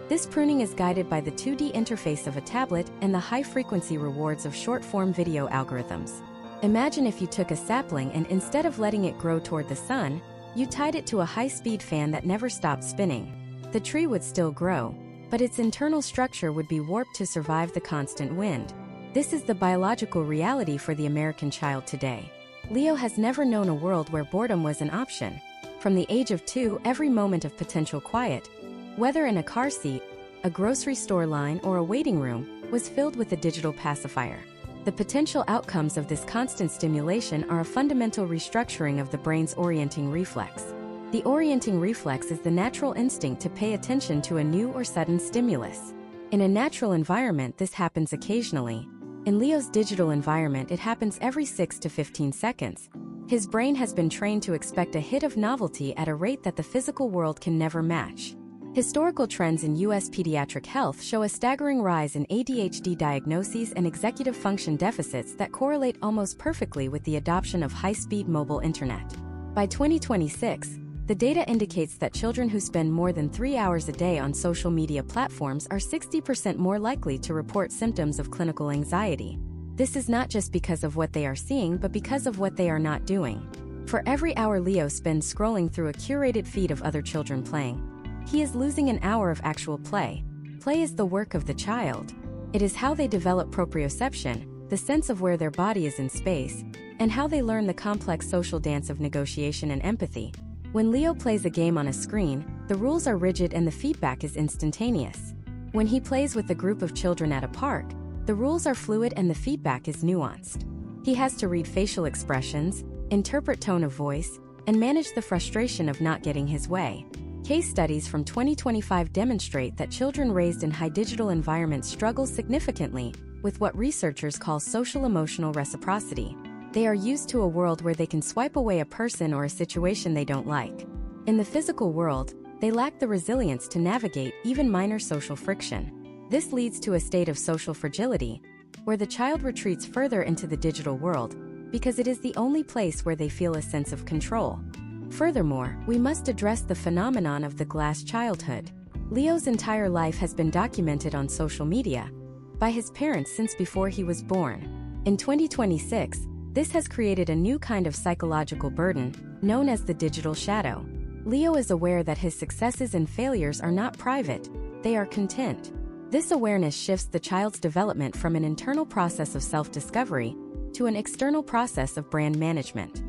this pruning is guided by the 2D interface of a tablet and the high-frequency rewards of short-form video algorithms. Imagine if you took a sapling and instead of letting it grow toward the sun, you tied it to a high-speed fan that never stopped spinning. The tree would still grow, but its internal structure would be warped to survive the constant wind. This is the biological reality for the American child today. Leo has never known a world where boredom was an option. From the age of 2, every moment of potential quiet, whether in a car seat, a grocery store line, or a waiting room, was filled with a digital pacifier. The potential outcomes of this constant stimulation are a fundamental restructuring of the brain's orienting reflex. The orienting reflex is the natural instinct to pay attention to a new or sudden stimulus. In a natural environment, this happens occasionally. In Leo's digital environment, it happens every 6 to 15 seconds. His brain has been trained to expect a hit of novelty at a rate that the physical world can never match. Historical trends in U.S. pediatric health show a staggering rise in ADHD diagnoses and executive function deficits that correlate almost perfectly with the adoption of high-speed mobile internet. By 2026, the data indicates that children who spend more than 3 hours a day on social media platforms are 60% more likely to report symptoms of clinical anxiety. This is not just because of what they are seeing, but because of what they are not doing. For every hour Leo spends scrolling through a curated feed of other children playing, he is losing an hour of actual play. Play is the work of the child. It is how they develop proprioception, the sense of where their body is in space, and how they learn the complex social dance of negotiation and empathy. When Leo plays a game on a screen, the rules are rigid and the feedback is instantaneous. When he plays with a group of children at a park, the rules are fluid and the feedback is nuanced. He has to read facial expressions, interpret tone of voice, and manage the frustration of not getting his way. Case studies from 2025 demonstrate that children raised in high digital environments struggle significantly with what researchers call social-emotional reciprocity. They are used to a world where they can swipe away a person or a situation they don't like. In the physical world, they lack the resilience to navigate even minor social friction. This leads to a state of social fragility, where the child retreats further into the digital world because it is the only place where they feel a sense of control. Furthermore, we must address the phenomenon of the glass childhood. Leo's entire life has been documented on social media by his parents since before he was born. In 2026, this has created a new kind of psychological burden, known as the digital shadow. Leo is aware that his successes and failures are not private, they are content. This awareness shifts the child's development from an internal process of self-discovery to an external process of brand management.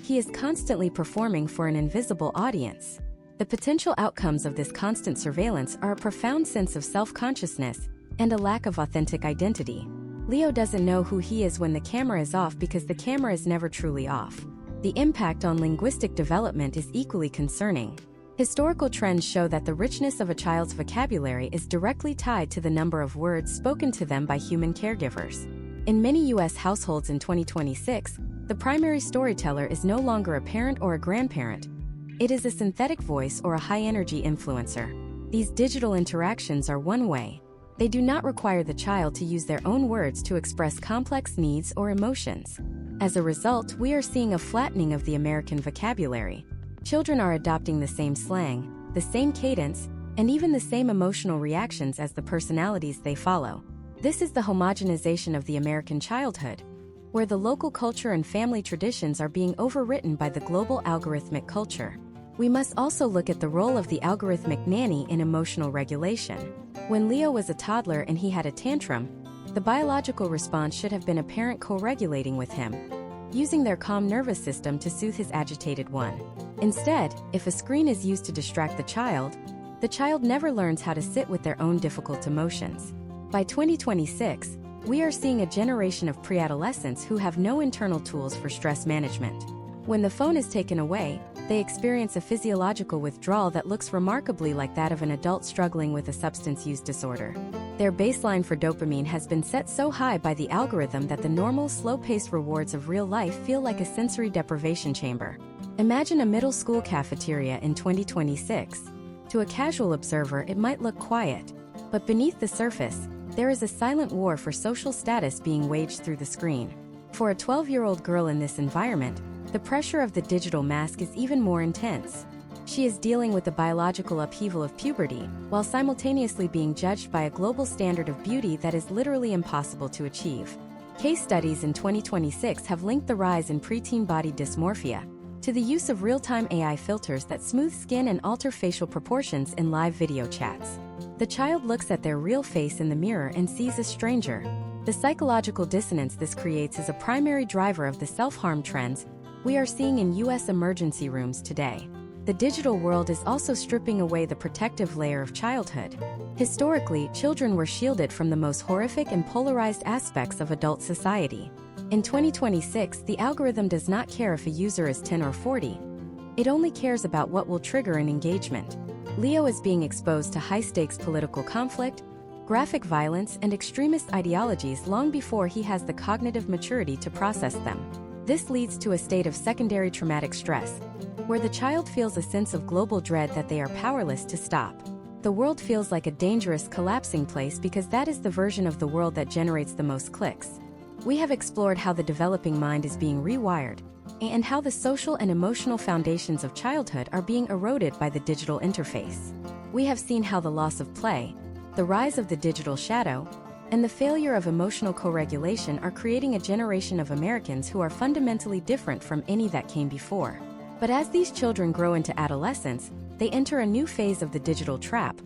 He is constantly performing for an invisible audience. The potential outcomes of this constant surveillance are a profound sense of self-consciousness and a lack of authentic identity. Leo doesn't know who he is when the camera is off because the camera is never truly off. The impact on linguistic development is equally concerning. Historical trends show that the richness of a child's vocabulary is directly tied to the number of words spoken to them by human caregivers. In many U.S. households in 2026, the primary storyteller is no longer a parent or a grandparent. It is a synthetic voice or a high-energy influencer. These digital interactions are one-way. They do not require the child to use their own words to express complex needs or emotions. As a result, we are seeing a flattening of the American vocabulary. Children are adopting the same slang, the same cadence, and even the same emotional reactions as the personalities they follow. This is the homogenization of the American childhood, where the local culture and family traditions are being overwritten by the global algorithmic culture. We must also look at the role of the algorithmic nanny in emotional regulation. When Leo was a toddler and he had a tantrum, the biological response should have been a parent co-regulating with him. using their calm nervous system to soothe his agitated one. Instead, if a screen is used to distract the child never learns how to sit with their own difficult emotions. By 2026, we are seeing a generation of pre-adolescents who have no internal tools for stress management. When the phone is taken away, they experience a physiological withdrawal that looks remarkably like that of an adult struggling with a substance use disorder. Their baseline for dopamine has been set so high by the algorithm that the normal, slow-paced rewards of real life feel like a sensory deprivation chamber. Imagine a middle school cafeteria in 2026. To a casual observer, it might look quiet, but beneath the surface, there is a silent war for social status being waged through the screen. For a 12-year-old girl in this environment, the pressure of the digital mask is even more intense. She is dealing with the biological upheaval of puberty, while simultaneously being judged by a global standard of beauty that is literally impossible to achieve. Case studies in 2026 have linked the rise in preteen body dysmorphia to the use of real-time AI filters that smooth skin and alter facial proportions in live video chats. The child looks at their real face in the mirror and sees a stranger. The psychological dissonance this creates is a primary driver of the self-harm trends we are seeing in U.S. emergency rooms today. The digital world is also stripping away the protective layer of childhood. Historically, children were shielded from the most horrific and polarized aspects of adult society. In 2026, the algorithm does not care if a user is 10 or 40. It only cares about what will trigger an engagement. Leo is being exposed to high-stakes political conflict, graphic violence, and extremist ideologies long before he has the cognitive maturity to process them. This leads to a state of secondary traumatic stress, where the child feels a sense of global dread that they are powerless to stop. The world feels like a dangerous, collapsing place because that is the version of the world that generates the most clicks. We have explored how the developing mind is being rewired, and how the social and emotional foundations of childhood are being eroded by the digital interface. We have seen how the loss of play, the rise of the digital shadow, and the failure of emotional co-regulation are creating a generation of Americans who are fundamentally different from any that came before. But as these children grow into adolescence, they enter a new phase of the digital trap,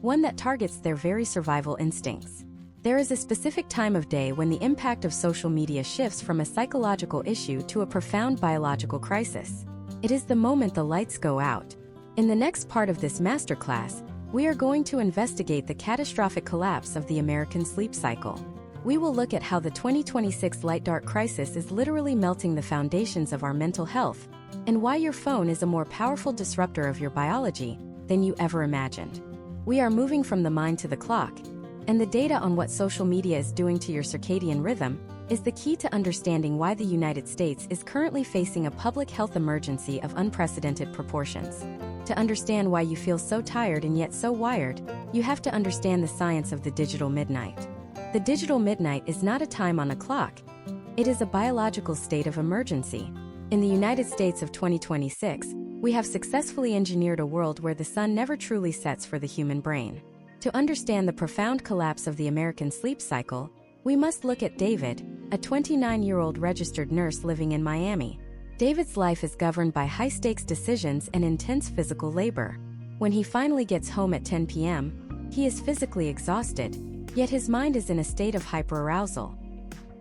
one that targets their very survival instincts. There is a specific time of day when the impact of social media shifts from a psychological issue to a profound biological crisis. It is the moment the lights go out. In the next part of this masterclass, we are going to investigate the catastrophic collapse of the American sleep cycle. We will look at how the 2026 light-dark crisis is literally melting the foundations of our mental health, and why your phone is a more powerful disruptor of your biology than you ever imagined. We are moving from the mind to the clock, and the data on what social media is doing to your circadian rhythm is the key to understanding why the United States is currently facing a public health emergency of unprecedented proportions. To understand why you feel so tired and yet so wired, you have to understand the science of the digital midnight. The digital midnight is not a time on a clock. It is a biological state of emergency. In the United States of 2026, we have successfully engineered a world where the sun never truly sets for the human brain. To understand the profound collapse of the American sleep cycle, we must look at David, a 29-year-old registered nurse living in Miami. David's life is governed by high-stakes decisions and intense physical labor. When he finally gets home at 10 p.m., he is physically exhausted, yet his mind is in a state of hyperarousal.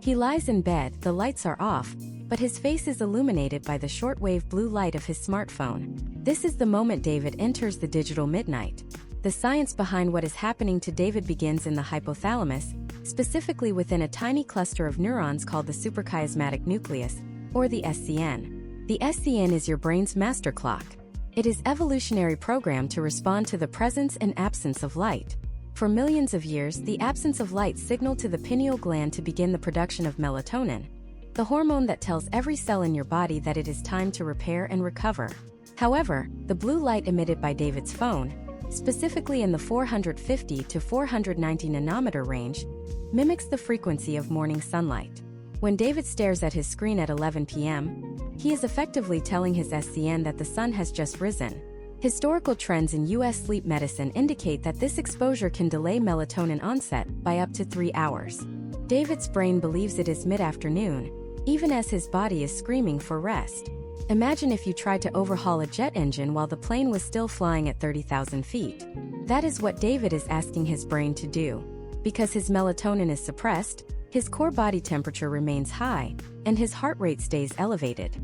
He lies in bed, the lights are off, but his face is illuminated by the shortwave blue light of his smartphone. This is the moment David enters the digital midnight. The science behind what is happening to David begins in the hypothalamus, specifically within a tiny cluster of neurons called the suprachiasmatic nucleus, or the SCN. The SCN is your brain's master clock. It is evolutionary programmed to respond to the presence and absence of light. For millions of years, the absence of light signaled to the pineal gland to begin the production of melatonin, the hormone that tells every cell in your body that it is time to repair and recover. However, the blue light emitted by David's phone, specifically in the 450 to 490 nanometer range, mimics the frequency of morning sunlight. When David stares at his screen at 11 p.m., he is effectively telling his SCN that the sun has just risen. Historical trends in U.S. sleep medicine indicate that this exposure can delay melatonin onset by up to 3 hours. David's brain believes it is mid-afternoon, even as his body is screaming for rest. Imagine if you tried to overhaul a jet engine while the plane was still flying at 30,000 feet. That is what David is asking his brain to do. Because his melatonin is suppressed, His core body temperature remains high, and his heart rate stays elevated.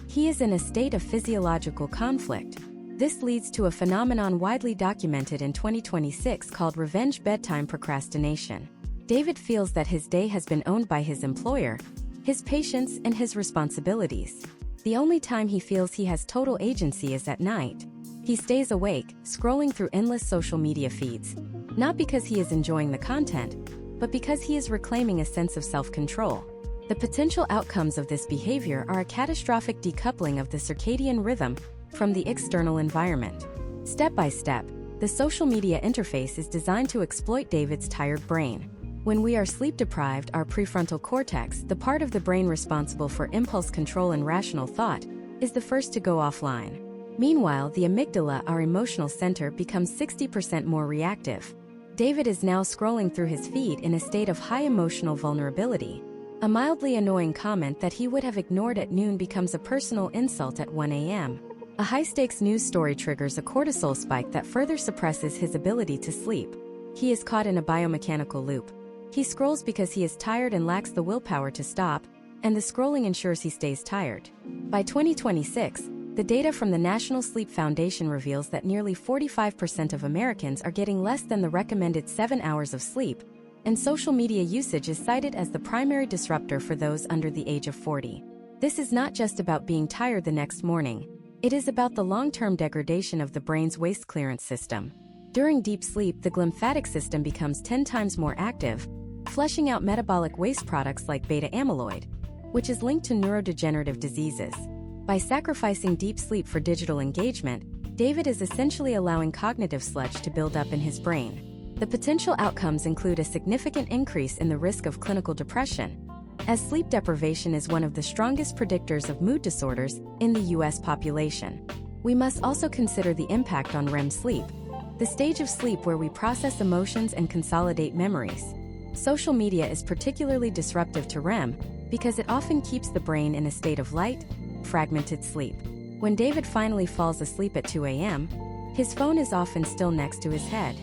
He is in a state of physiological conflict. This leads to a phenomenon widely documented in 2026 called revenge bedtime procrastination. David feels that his day has been owned by his employer, his patients, and his responsibilities. The only time he feels he has total agency is at night. He stays awake, scrolling through endless social media feeds, not because he is enjoying the content, but because he is reclaiming a sense of self-control. The potential outcomes of this behavior are a catastrophic decoupling of the circadian rhythm from the external environment. Step by step, the social media interface is designed to exploit David's tired brain. When we are sleep-deprived, our prefrontal cortex, the part of the brain responsible for impulse control and rational thought, is the first to go offline. Meanwhile, the amygdala, our emotional center, becomes 60% more reactive. David is now scrolling through his feed in a state of high emotional vulnerability. A mildly annoying comment that he would have ignored at noon becomes a personal insult at 1 a.m. A high-stakes news story triggers a cortisol spike that further suppresses his ability to sleep. He is caught in a biomechanical loop. He scrolls because he is tired and lacks the willpower to stop, and the scrolling ensures he stays tired. By 2026, the data from the National Sleep Foundation reveals that nearly 45% of Americans are getting less than the recommended 7 hours of sleep, and social media usage is cited as the primary disruptor for those under the age of 40. This is not just about being tired the next morning. It is about the long-term degradation of the brain's waste clearance system. During deep sleep, the glymphatic system becomes 10 times more active, flushing out metabolic waste products like beta amyloid, which is linked to neurodegenerative diseases. By sacrificing deep sleep for digital engagement, David is essentially allowing cognitive sludge to build up in his brain. The potential outcomes include a significant increase in the risk of clinical depression, as sleep deprivation is one of the strongest predictors of mood disorders in the U.S. population. We must also consider the impact on REM sleep, the stage of sleep where we process emotions and consolidate memories. Social media is particularly disruptive to REM because it often keeps the brain in a state of light, fragmented sleep. When David finally falls asleep at 2 a.m., his phone is often still next to his head.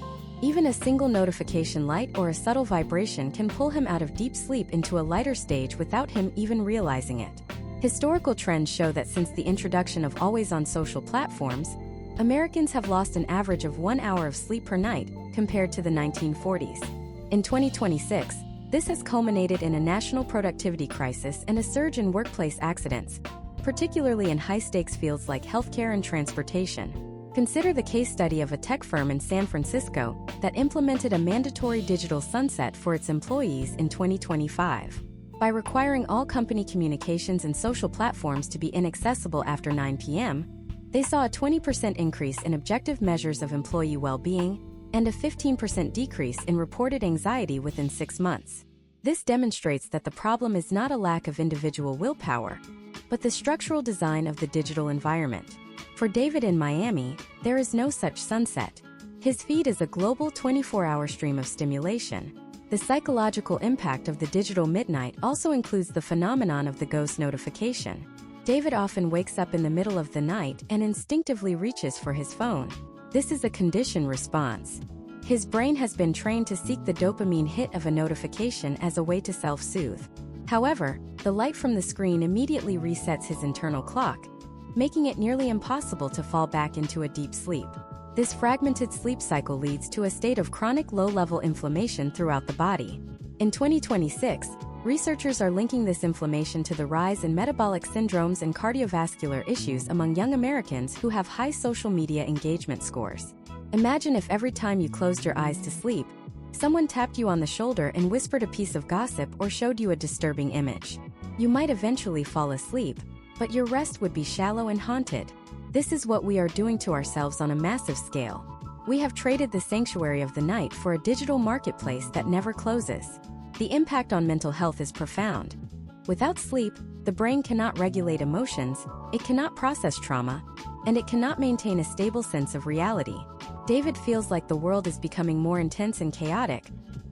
Even a single notification light or a subtle vibration can pull him out of deep sleep into a lighter stage without him even realizing it. Historical trends show that since the introduction of always-on social platforms, Americans have lost an average of 1 hour of sleep per night compared to the 1940s. In 2026, this has culminated in a national productivity crisis and a surge in workplace accidents, particularly in high-stakes fields like healthcare and transportation. Consider the case study of a tech firm in San Francisco that implemented a mandatory digital sunset for its employees in 2025. By requiring all company communications and social platforms to be inaccessible after 9 p.m., they saw a 20% increase in objective measures of employee well-being and a 15% decrease in reported anxiety within 6 months. This demonstrates that the problem is not a lack of individual willpower, but the structural design of the digital environment. For David in Miami, there is no such sunset. His feed is a global 24-hour stream of stimulation. The psychological impact of the digital midnight also includes the phenomenon of the ghost notification. David often wakes up in the middle of the night and instinctively reaches for his phone. This is a conditioned response. His brain has been trained to seek the dopamine hit of a notification as a way to self-soothe. However, the light from the screen immediately resets his internal clock, making it nearly impossible to fall back into a deep sleep. This fragmented sleep cycle leads to a state of chronic low-level inflammation throughout the body. In 2026, researchers are linking this inflammation to the rise in metabolic syndromes and cardiovascular issues among young Americans who have high social media engagement scores. Imagine if every time you closed your eyes to sleep, someone tapped you on the shoulder and whispered a piece of gossip or showed you a disturbing image. You might eventually fall asleep, but your rest would be shallow and haunted. This is what we are doing to ourselves on a massive scale. We have traded the sanctuary of the night for a digital marketplace that never closes. The impact on mental health is profound. Without sleep, the brain cannot regulate emotions, it cannot process trauma, and it cannot maintain a stable sense of reality. David feels like the world is becoming more intense and chaotic,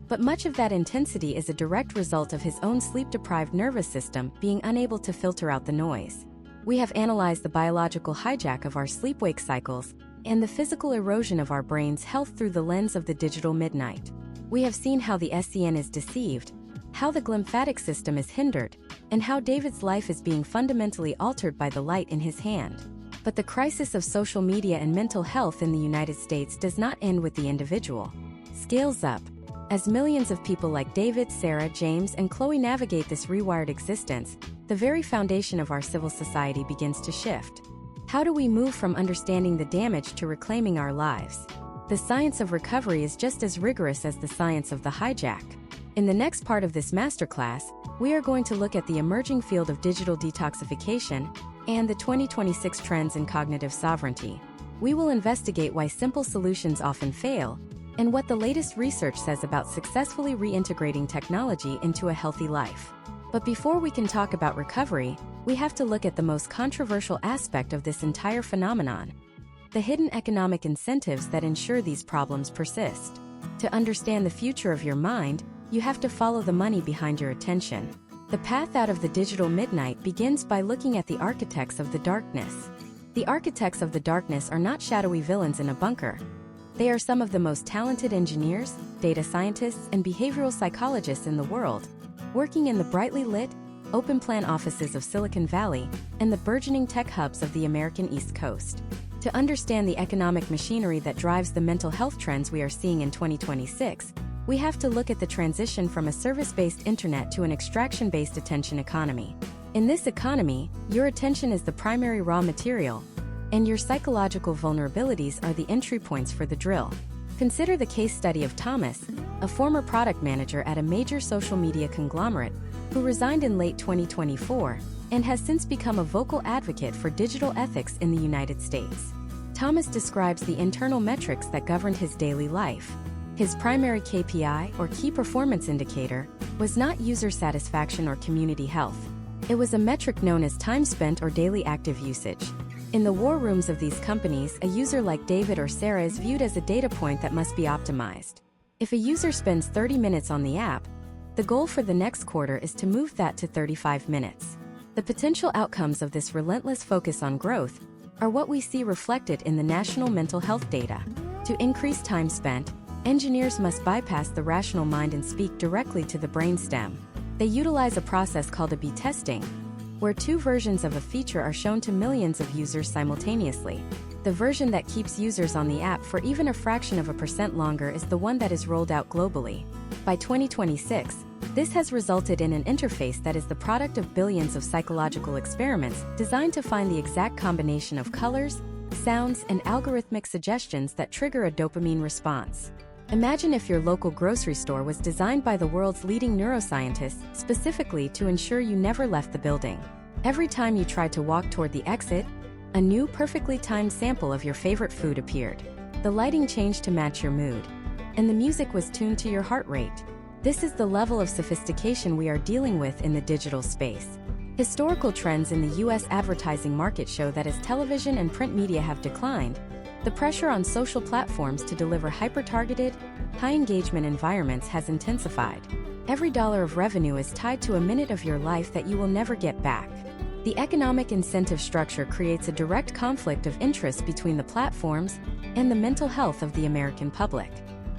but much of that intensity is a direct result of his own sleep-deprived nervous system being unable to filter out the noise. We have analyzed the biological hijack of our sleep-wake cycles and the physical erosion of our brain's health through the lens of the digital midnight. We have seen how the SCN is deceived, how the glymphatic system is hindered, and how David's life is being fundamentally altered by the light in his hand. But the crisis of social media and mental health in the United States does not end with the individual. Scales up. As millions of people like David, Sarah, James, and Chloe navigate this rewired existence, the very foundation of our civil society begins to shift. How do we move from understanding the damage to reclaiming our lives? The science of recovery is just as rigorous as the science of the hijack. In the next part of this masterclass, we are going to look at the emerging field of digital detoxification and the 2026 trends in cognitive sovereignty. We will investigate why simple solutions often fail, and what the latest research says about successfully reintegrating technology into a healthy life. But before we can talk about recovery, we have to look at the most controversial aspect of this entire phenomenon: the hidden economic incentives that ensure these problems persist. To understand the future of your mind, you have to follow the money behind your attention. The path out of the digital midnight begins by looking at the architects of the darkness. The architects of the darkness are not shadowy villains in a bunker. They are some of the most talented engineers, data scientists, and behavioral psychologists in the world, working in the brightly lit, open-plan offices of Silicon Valley and the burgeoning tech hubs of the American East Coast. To understand the economic machinery that drives the mental health trends we are seeing in 2026, we have to look at the transition from a service-based internet to an extraction-based attention economy. In this economy, your attention is the primary raw material, and your psychological vulnerabilities are the entry points for the drill. Consider the case study of Thomas, a former product manager at a major social media conglomerate, who resigned in late 2024 and has since become a vocal advocate for digital ethics in the United States. Thomas describes the internal metrics that governed his daily life. His primary KPI, or key performance indicator, was not user satisfaction or community health. It was a metric known as time spent or daily active usage. In the war rooms of these companies, a user like David or Sarah is viewed as a data point that must be optimized. If a user spends 30 minutes on the app, the goal for the next quarter is to move that to 35 minutes. The potential outcomes of this relentless focus on growth are what we see reflected in the national mental health data. To increase time spent, engineers must bypass the rational mind and speak directly to the brainstem. They utilize a process called A/B testing, where two versions of a feature are shown to millions of users simultaneously. The version that keeps users on the app for even a fraction of a percent longer is the one that is rolled out globally. By 2026, this has resulted in an interface that is the product of billions of psychological experiments designed to find the exact combination of colors, sounds, and algorithmic suggestions that trigger a dopamine response. Imagine if your local grocery store was designed by the world's leading neuroscientists specifically to ensure you never left the building. Every time you tried to walk toward the exit, a new, perfectly timed sample of your favorite food appeared. The lighting changed to match your mood, and the music was tuned to your heart rate. This is the level of sophistication we are dealing with in the digital space. Historical trends in the U.S. advertising market show that as television and print media have declined, the pressure on social platforms to deliver hyper-targeted, high-engagement environments has intensified. Every dollar of revenue is tied to a minute of your life that you will never get back. The economic incentive structure creates a direct conflict of interest between the platforms and the mental health of the American public.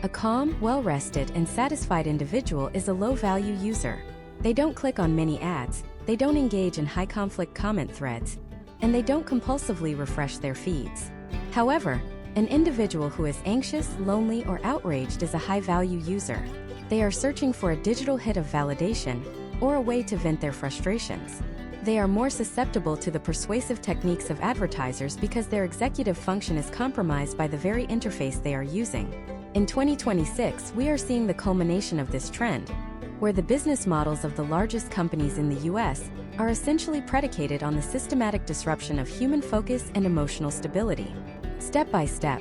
A calm, well-rested, and satisfied individual is a low-value user. They don't click on many ads, they don't engage in high-conflict comment threads, and they don't compulsively refresh their feeds. However, an individual who is anxious, lonely, or outraged is a high-value user. They are searching for a digital hit of validation or a way to vent their frustrations. They are more susceptible to the persuasive techniques of advertisers because their executive function is compromised by the very interface they are using. In 2026, we are seeing the culmination of this trend, where the business models of the largest companies in the U.S. are essentially predicated on the systematic disruption of human focus and emotional stability. Step by step,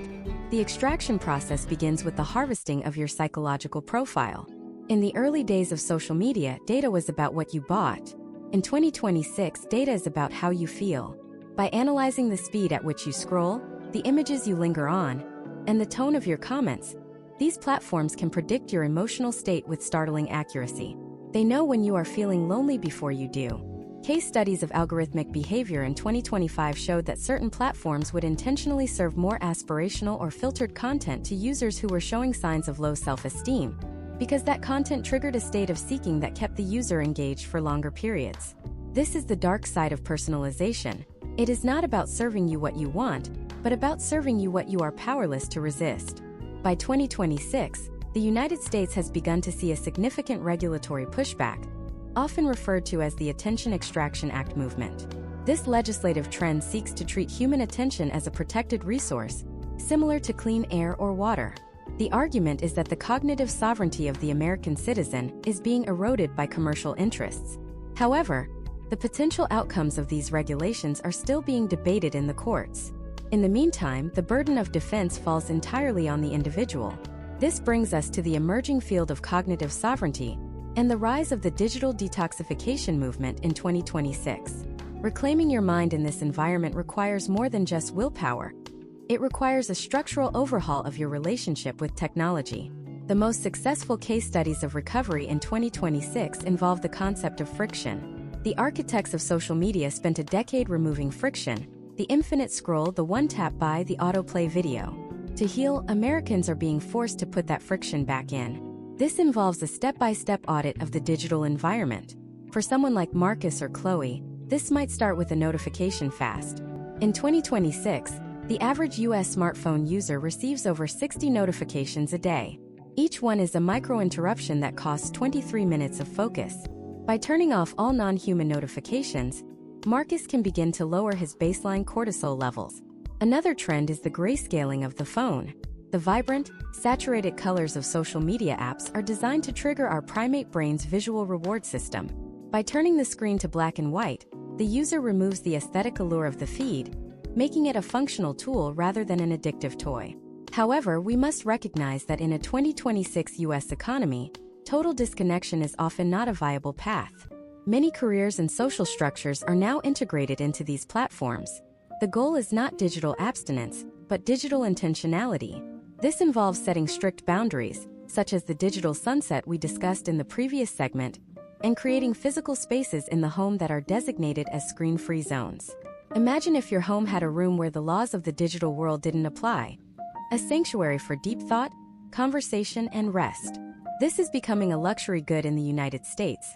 the extraction process begins with the harvesting of your psychological profile. In the early days of social media, data was about what you bought. In 2026, data is about how you feel. By analyzing the speed at which you scroll, the images you linger on, and the tone of your comments, these platforms can predict your emotional state with startling accuracy. They know when you are feeling lonely before you do. Case studies of algorithmic behavior in 2025 showed that certain platforms would intentionally serve more aspirational or filtered content to users who were showing signs of low self-esteem, because that content triggered a state of seeking that kept the user engaged for longer periods. This is the dark side of personalization. It is not about serving you what you want, but about serving you what you are powerless to resist. By 2026, the United States has begun to see a significant regulatory pushback, often referred to as the Attention Extraction Act movement. This legislative trend seeks to treat human attention as a protected resource, similar to clean air or water. The argument is that the cognitive sovereignty of the American citizen is being eroded by commercial interests. However, the potential outcomes of these regulations are still being debated in the courts. In the meantime, the burden of defense falls entirely on the individual. This brings us to the emerging field of cognitive sovereignty and the rise of the digital detoxification movement in 2026. Reclaiming your mind in this environment requires more than just willpower. It requires a structural overhaul of your relationship with technology. The most successful case studies of recovery in 2026 involve the concept of friction. The architects of social media spent a decade removing friction: the infinite scroll, the one-tap buy, the autoplay video. To heal, Americans are being forced to put that friction back in. This involves a step-by-step audit of the digital environment. For someone like Marcus or Chloe, this might start with a notification fast. In 2026, the average US smartphone user receives over 60 notifications a day. Each one is a micro-interruption that costs 23 minutes of focus. By turning off all non-human notifications, Marcus can begin to lower his baseline cortisol levels. Another trend is the grayscaling of the phone. The vibrant, saturated colors of social media apps are designed to trigger our primate brain's visual reward system. By turning the screen to black and white, the user removes the aesthetic allure of the feed, making it a functional tool rather than an addictive toy. However, we must recognize that in a 2026 US economy, total disconnection is often not a viable path. Many careers and social structures are now integrated into these platforms. The goal is not digital abstinence, but digital intentionality. This involves setting strict boundaries, such as the digital sunset we discussed in the previous segment, and creating physical spaces in the home that are designated as screen-free zones. Imagine if your home had a room where the laws of the digital world didn't apply. A sanctuary for deep thought, conversation, and rest. This is becoming a luxury good in the United States,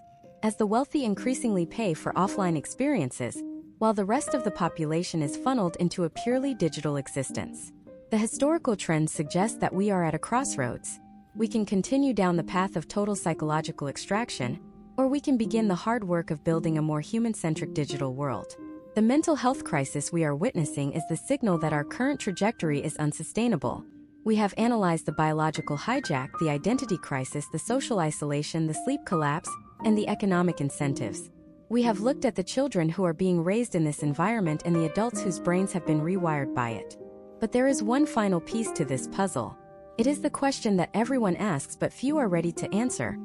as the wealthy increasingly pay for offline experiences, while the rest of the population is funneled into a purely digital existence. The historical trends suggest that we are at a crossroads. We can continue down the path of total psychological extraction, or we can begin the hard work of building a more human-centric digital world. The mental health crisis we are witnessing is the signal that our current trajectory is unsustainable. We have analyzed the biological hijack, the identity crisis, the social isolation, the sleep collapse, and the economic incentives. We have looked at the children who are being raised in this environment and the adults whose brains have been rewired by it. But there is one final piece to this puzzle. It is the question that everyone asks but few are ready to answer.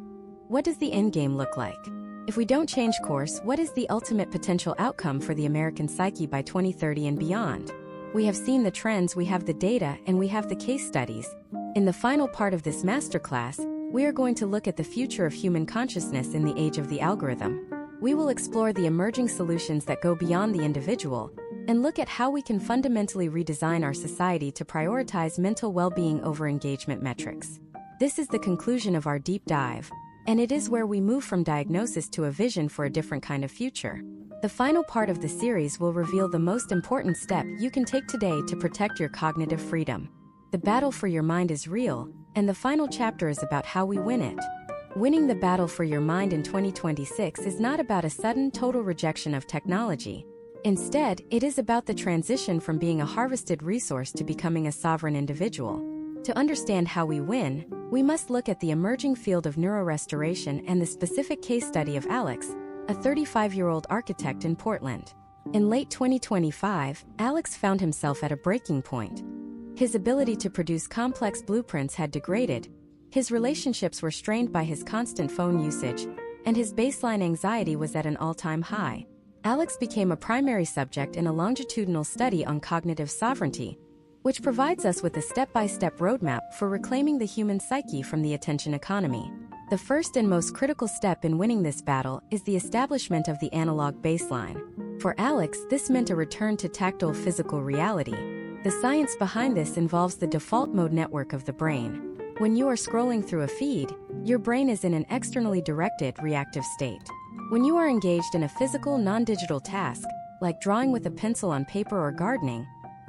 What does the endgame look like? If we don't change course, what is the ultimate potential outcome for the American psyche by 2030 and beyond? We have seen the trends, we have the data, and we have the case studies. In the final part of this masterclass, we are going to look at the future of human consciousness in the age of the algorithm. We will explore the emerging solutions that go beyond the individual, and look at how we can fundamentally redesign our society to prioritize mental well-being over engagement metrics. This is the conclusion of our deep dive, and it is where we move from diagnosis to a vision for a different kind of future. The final part of the series will reveal the most important step you can take today to protect your cognitive freedom. The battle for your mind is real, and the final chapter is about how we win it. Winning the battle for your mind in 2026 is not about a sudden total rejection of technology. Instead, it is about the transition from being a harvested resource to becoming a sovereign individual. To understand how we win, we must look at the emerging field of neurorestoration and the specific case study of Alex, a 35-year-old architect in Portland. In late 2025, Alex found himself at a breaking point. His ability to produce complex blueprints had degraded, his relationships were strained by his constant phone usage, and his baseline anxiety was at an all-time high. Alex became a primary subject in a longitudinal study on cognitive sovereignty, which provides us with a step-by-step roadmap for reclaiming the human psyche from the attention economy. The first and most critical step in winning this battle is the establishment of the analog baseline. For Alex, this meant a return to tactile physical reality. The science behind this involves the default mode network of the brain. When you are scrolling through a feed, your brain is in an externally directed, reactive state. When you are engaged in a physical, non-digital task, like drawing with a pencil on paper or gardening,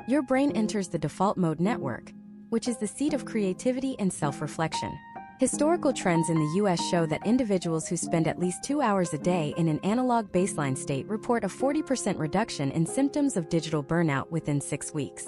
your brain enters the default mode network, which is the seat of creativity and self-reflection. Historical trends in the US show that individuals who spend at least 2 hours a day in an analog baseline state report a 40% reduction in symptoms of digital burnout within 6 weeks.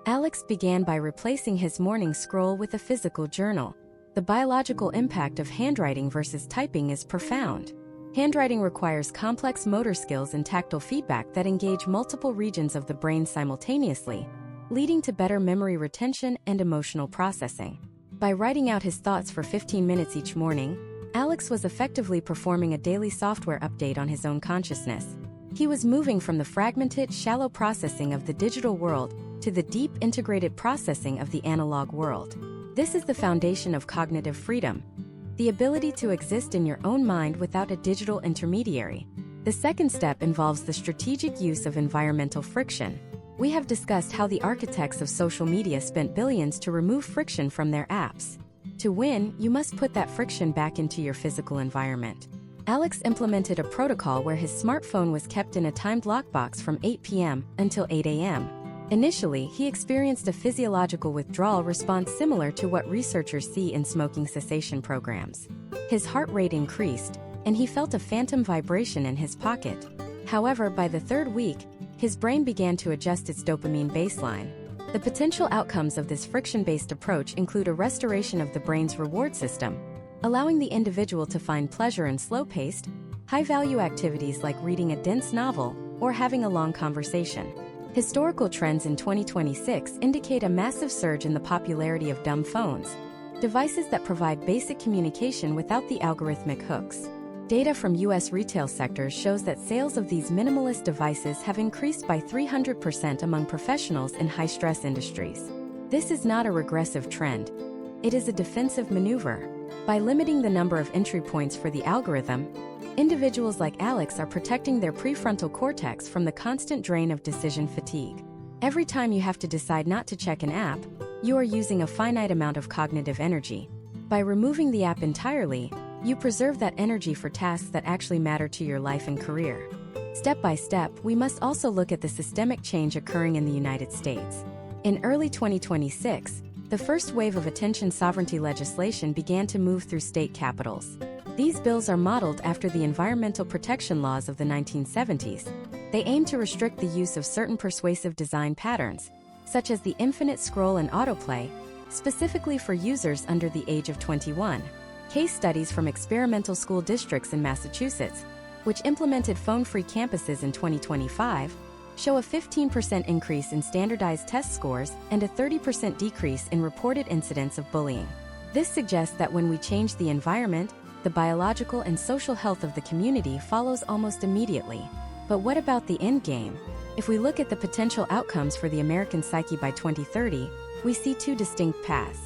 Alex began by replacing his morning scroll with a physical journal. The biological impact of handwriting versus typing is profound. Handwriting requires complex motor skills and tactile feedback that engage multiple regions of the brain simultaneously, leading to better memory retention and emotional processing. By writing out his thoughts for 15 minutes each morning, Alex was effectively performing a daily software update on his own consciousness. He was moving from the fragmented, shallow processing of the digital world to the deep, integrated processing of the analog world. This is the foundation of cognitive freedom, the ability to exist in your own mind without a digital intermediary. The second step involves the strategic use of environmental friction. We have discussed how the architects of social media spent billions to remove friction from their apps. To win, you must put that friction back into your physical environment. Alex implemented a protocol where his smartphone was kept in a timed lockbox from 8 p.m. until 8 a.m. Initially, he experienced a physiological withdrawal response similar to what researchers see in smoking cessation programs. His heart rate increased, and he felt a phantom vibration in his pocket. However, by the third week, his brain began to adjust its dopamine baseline. The potential outcomes of this friction-based approach include a restoration of the brain's reward system, allowing the individual to find pleasure in slow-paced, high-value activities like reading a dense novel or having a long conversation. Historical trends in 2026 indicate a massive surge in the popularity of dumb phones, devices that provide basic communication without the algorithmic hooks. Data from U.S. retail sectors shows that sales of these minimalist devices have increased by 300% among professionals in high-stress industries. This is not a regressive trend. It is a defensive maneuver. By limiting the number of entry points for the algorithm, individuals like Alex are protecting their prefrontal cortex from the constant drain of decision fatigue. Every time you have to decide not to check an app, you are using a finite amount of cognitive energy. By removing the app entirely, you preserve that energy for tasks that actually matter to your life and career. Step by step, we must also look at the systemic change occurring in the United States. In early 2026, the first wave of attention sovereignty legislation began to move through state capitals. These bills are modeled after the environmental protection laws of the 1970s. They aim to restrict the use of certain persuasive design patterns, such as the infinite scroll and autoplay, specifically for users under the age of 21. Case studies from experimental school districts in Massachusetts, which implemented phone-free campuses in 2025, show a 15% increase in standardized test scores and a 30% decrease in reported incidents of bullying. This suggests that when we change the environment, the biological and social health of the community follows almost immediately. But what about the end game? If we look at the potential outcomes for the American psyche by 2030, we see two distinct paths.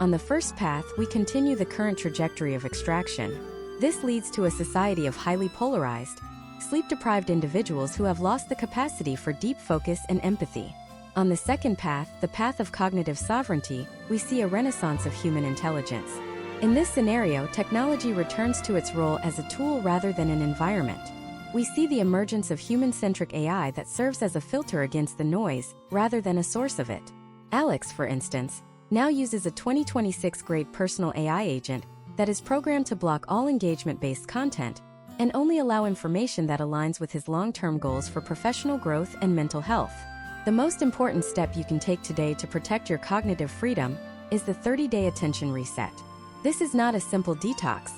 On the first path, we continue the current trajectory of extraction. This leads to a society of highly polarized, sleep-deprived individuals who have lost the capacity for deep focus and empathy. On the second path, the path of cognitive sovereignty, we see a renaissance of human intelligence. In this scenario, technology returns to its role as a tool rather than an environment. We see the emergence of human-centric AI that serves as a filter against the noise, rather than a source of it. Alex, for instance, now uses a 2026-grade personal AI agent that is programmed to block all engagement-based content and only allow information that aligns with his long-term goals for professional growth and mental health. The most important step you can take today to protect your cognitive freedom is the 30-day attention reset. This is not a simple detox.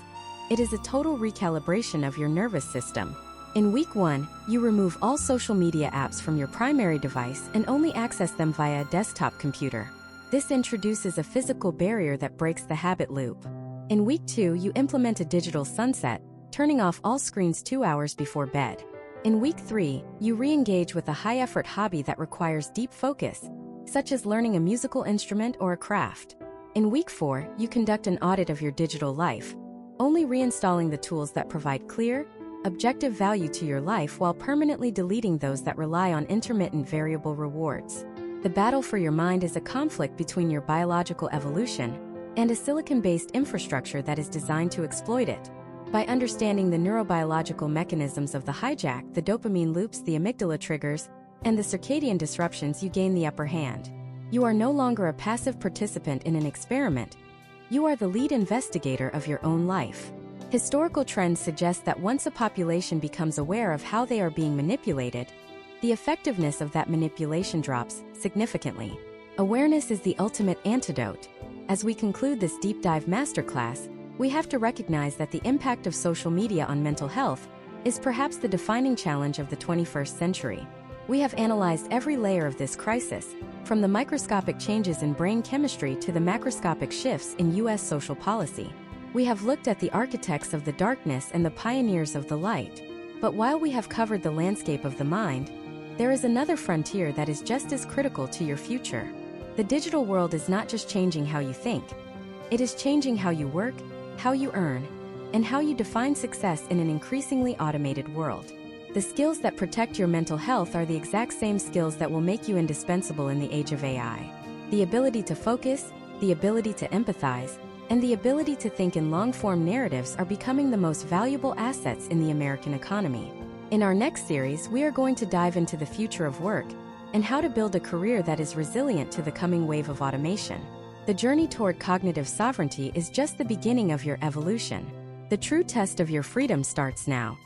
It is a total recalibration of your nervous system. In week 1, you remove all social media apps from your primary device and only access them via a desktop computer. This introduces a physical barrier that breaks the habit loop. In week 2, you implement a digital sunset, turning off all screens 2 hours before bed. In week 3, you re-engage with a high-effort hobby that requires deep focus, such as learning a musical instrument or a craft. In week 4, you conduct an audit of your digital life, only reinstalling the tools that provide clear, objective value to your life while permanently deleting those that rely on intermittent variable rewards. The battle for your mind is a conflict between your biological evolution, and a silicon-based infrastructure that is designed to exploit it. By understanding the neurobiological mechanisms of the hijack, the dopamine loops, the amygdala triggers, and the circadian disruptions, you gain the upper hand. You are no longer a passive participant in an experiment. You are the lead investigator of your own life. Historical trends suggest that once a population becomes aware of how they are being manipulated, the effectiveness of that manipulation drops significantly. Awareness is the ultimate antidote. As we conclude this deep dive masterclass, we have to recognize that the impact of social media on mental health is perhaps the defining challenge of the 21st century. We have analyzed every layer of this crisis, from the microscopic changes in brain chemistry to the macroscopic shifts in U.S. social policy. We have looked at the architects of the darkness and the pioneers of the light. But while we have covered the landscape of the mind, there is another frontier that is just as critical to your future. The digital world is not just changing how you think. It is changing how you work, how you earn, and how you define success in an increasingly automated world. The skills that protect your mental health are the exact same skills that will make you indispensable in the age of AI. The ability to focus, the ability to empathize, and the ability to think in long-form narratives are becoming the most valuable assets in the American economy. In our next series, we are going to dive into the future of work and how to build a career that is resilient to the coming wave of automation. The journey toward cognitive sovereignty is just the beginning of your evolution. The true test of your freedom starts now.